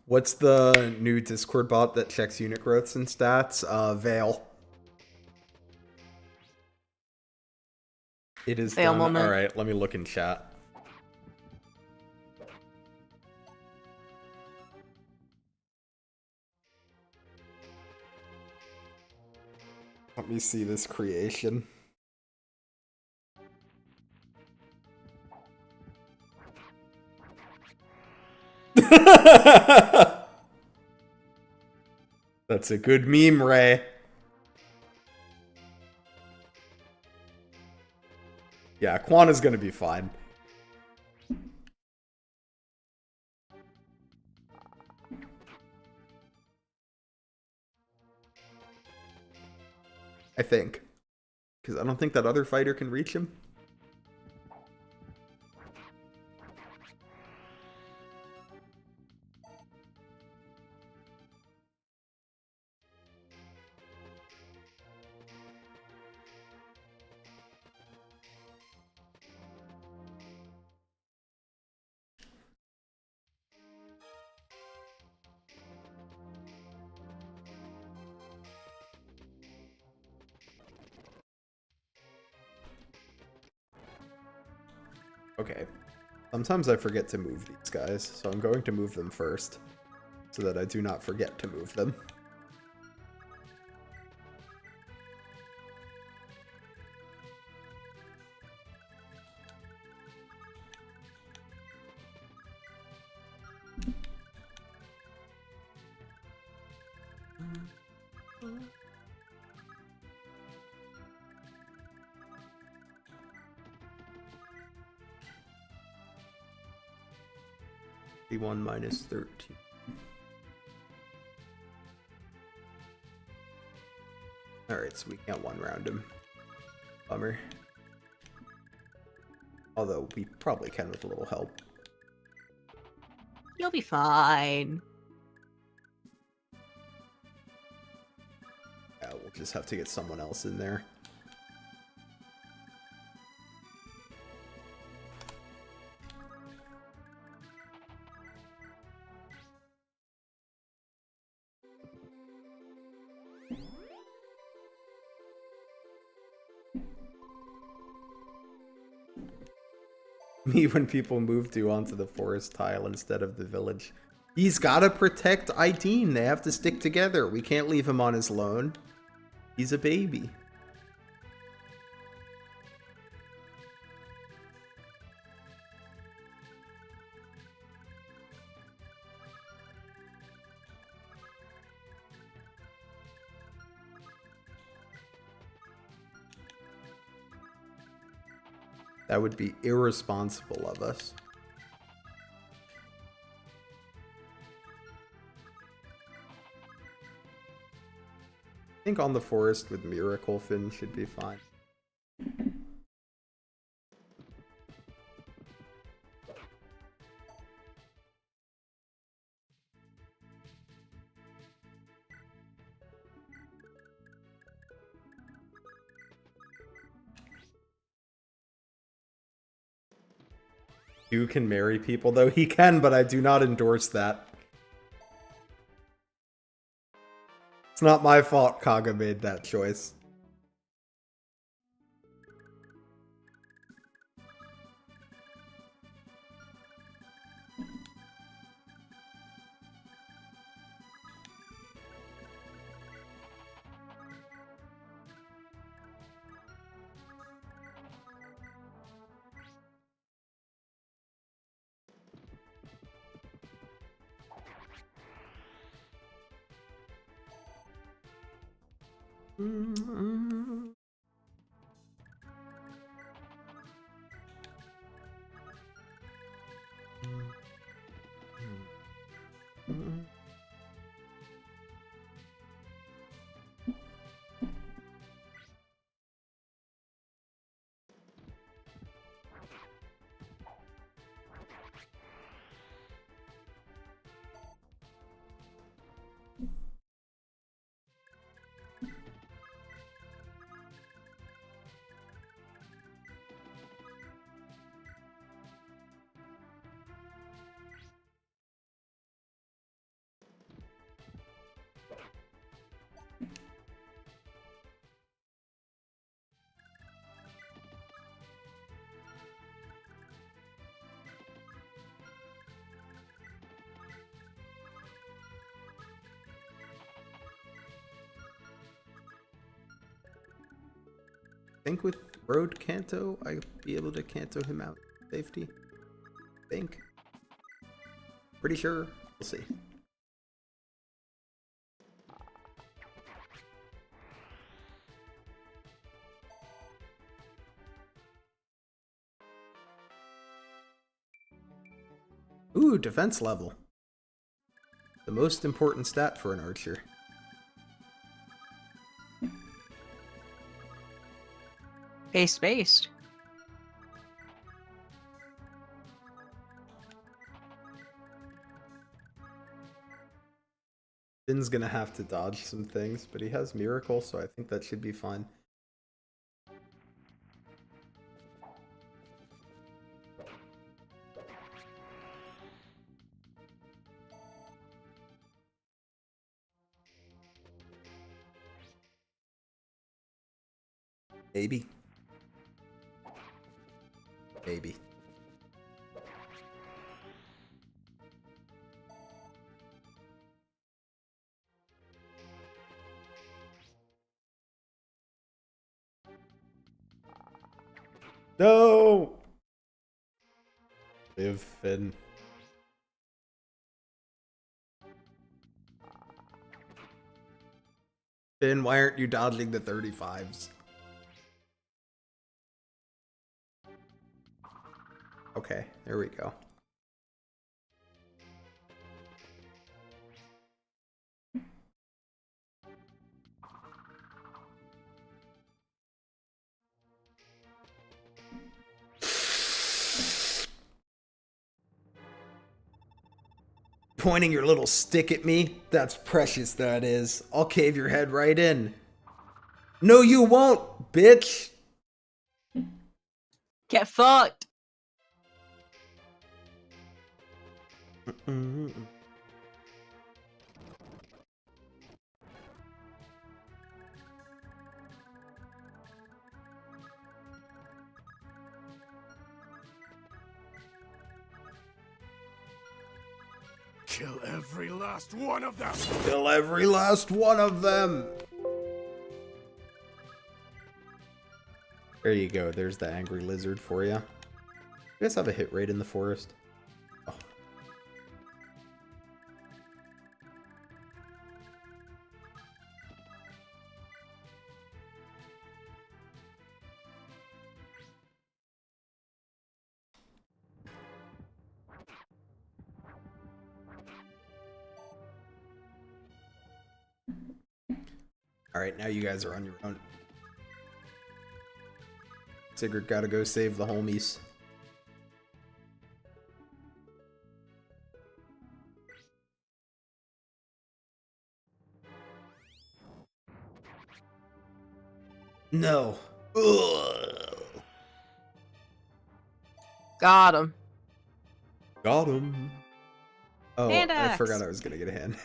What's the new Discord bot that checks unit growths and stats? Vale. It is Vale done. moment. Alright, let me look in chat. Let me see this creation. That's a good meme, Ray. Yeah, Quan is gonna be fine. I think. Because I don't think that other fighter can reach him. Okay. Sometimes I forget to move these guys, so I'm going to move them first, so that I do not forget to move them. D1 minus 13. Alright, so we can't one round him. Bummer. Although we probably can with a little help. You'll be fine. Yeah, we'll just have to get someone else in there. Me when people move to onto the forest tile instead of the village. He's gotta protect Ideen. They have to stick together. We can't leave him on his lone. He's a baby. That would be irresponsible of us. I think on the forest with Miracle Fin should be fine. You can marry people, though. He can, but I do not endorse that. It's not my fault Kaga made that choice. I think with Road Kanto, I'd be able to Kanto him out. Safety. Think. Pretty sure. We'll see. Ooh, defense level. The most important stat for an archer. Based. Finn's gonna have to dodge some things, but he has Miracle, so I think that should be fine. Maybe. Maybe. No! Live, Finn. Finn, why aren't you dodging the 35s? Okay, there we go. Pointing your little stick at me? That's precious, that is. I'll cave your head right in. No, you won't, bitch! Get fucked. Kill every last one of them! Kill every last one of them! There you go, there's the angry lizard for you. You guys have a hit rate in the forest? Oh. Alright, now you guys are on your own. Sigurd gotta go save the homies. No. Ugh. Got him. Got him. Oh, Hand I axe. forgot I was gonna get a hand axe.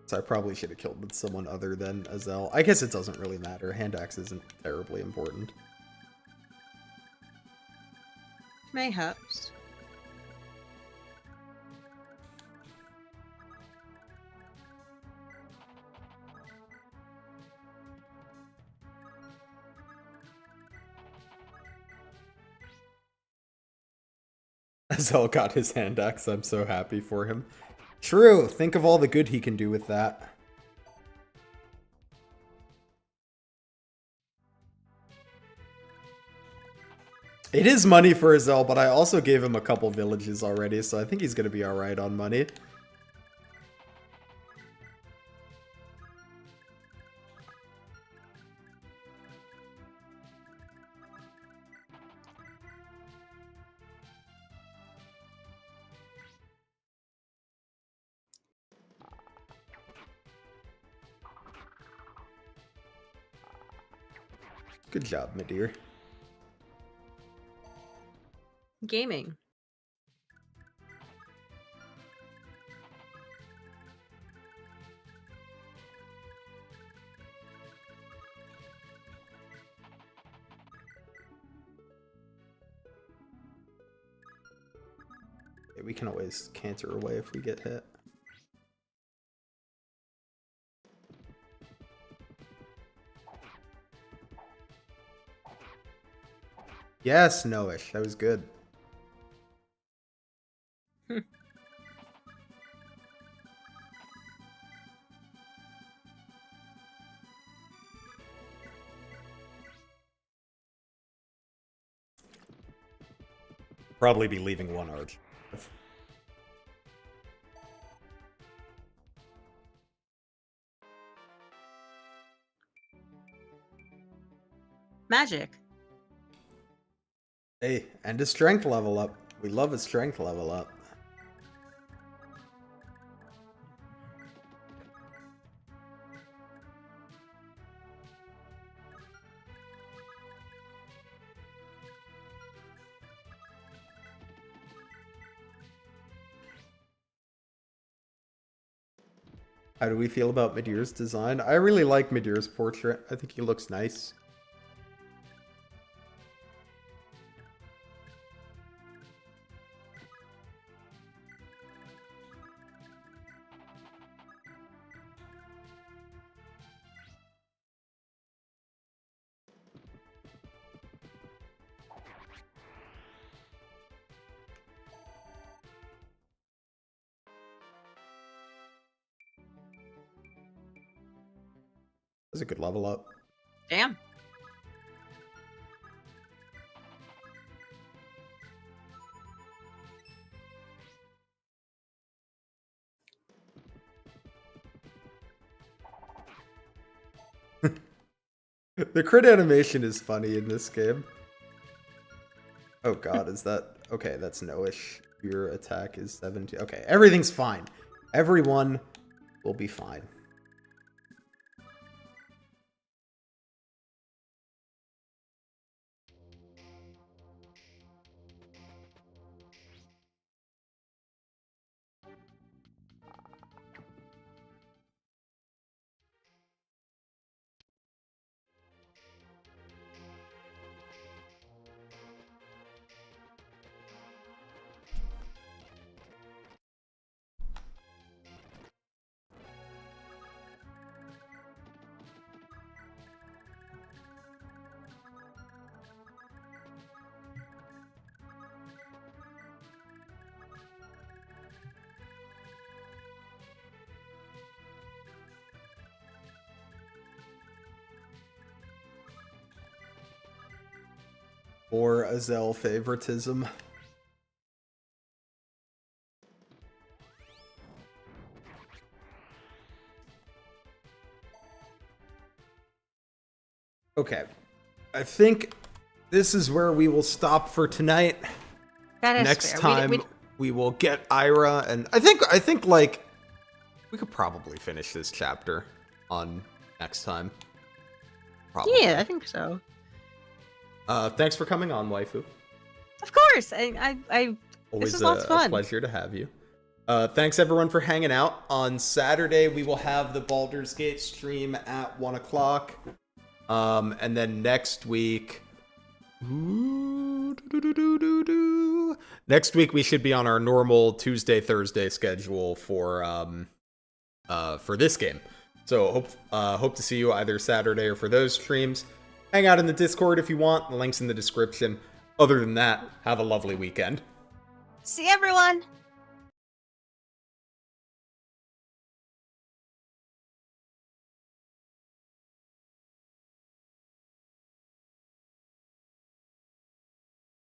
So I probably should have killed someone other than Azel. I guess it doesn't really matter. Hand axe isn't terribly important. Mayhaps. Azel got his hand axe. I'm so happy for him. True. Think of all the good he can do with that. It is money for Azel, but I also gave him a couple villages already, so I think he's gonna be alright on money. Good job, my dear. Gaming. Yeah, we can always canter away if we get hit. Yes, Noish. That was good. Probably be leaving one arch. Magic. Hey, and a strength level up. We love a strength level up. How do we feel about Midir's design? I really like Midir's portrait. I think he looks nice. was a good level up. Damn. The crit animation is funny in this game. Oh god, is that... Okay, that's no-ish. Your attack is 17. Okay, everything's fine. Everyone will be fine. Or Azel favoritism. Okay. I think this is where we will stop for tonight. That is Next fair. time we will get Ira, and I think like we could probably finish this chapter on next time. Probably. Yeah, I think so. Thanks for coming on, waifu. Of course. I Always this is lots of fun. a pleasure to have you. Thanks everyone for hanging out. On Saturday we will have the Baldur's Gate stream at 1 o'clock. And then next week... Next week we should be on our normal Tuesday, Thursday schedule for this game. So hope to see you either Saturday or for those streams. Hang out in the Discord if you want. The link's in the description. Other than that, have a lovely weekend. See everyone.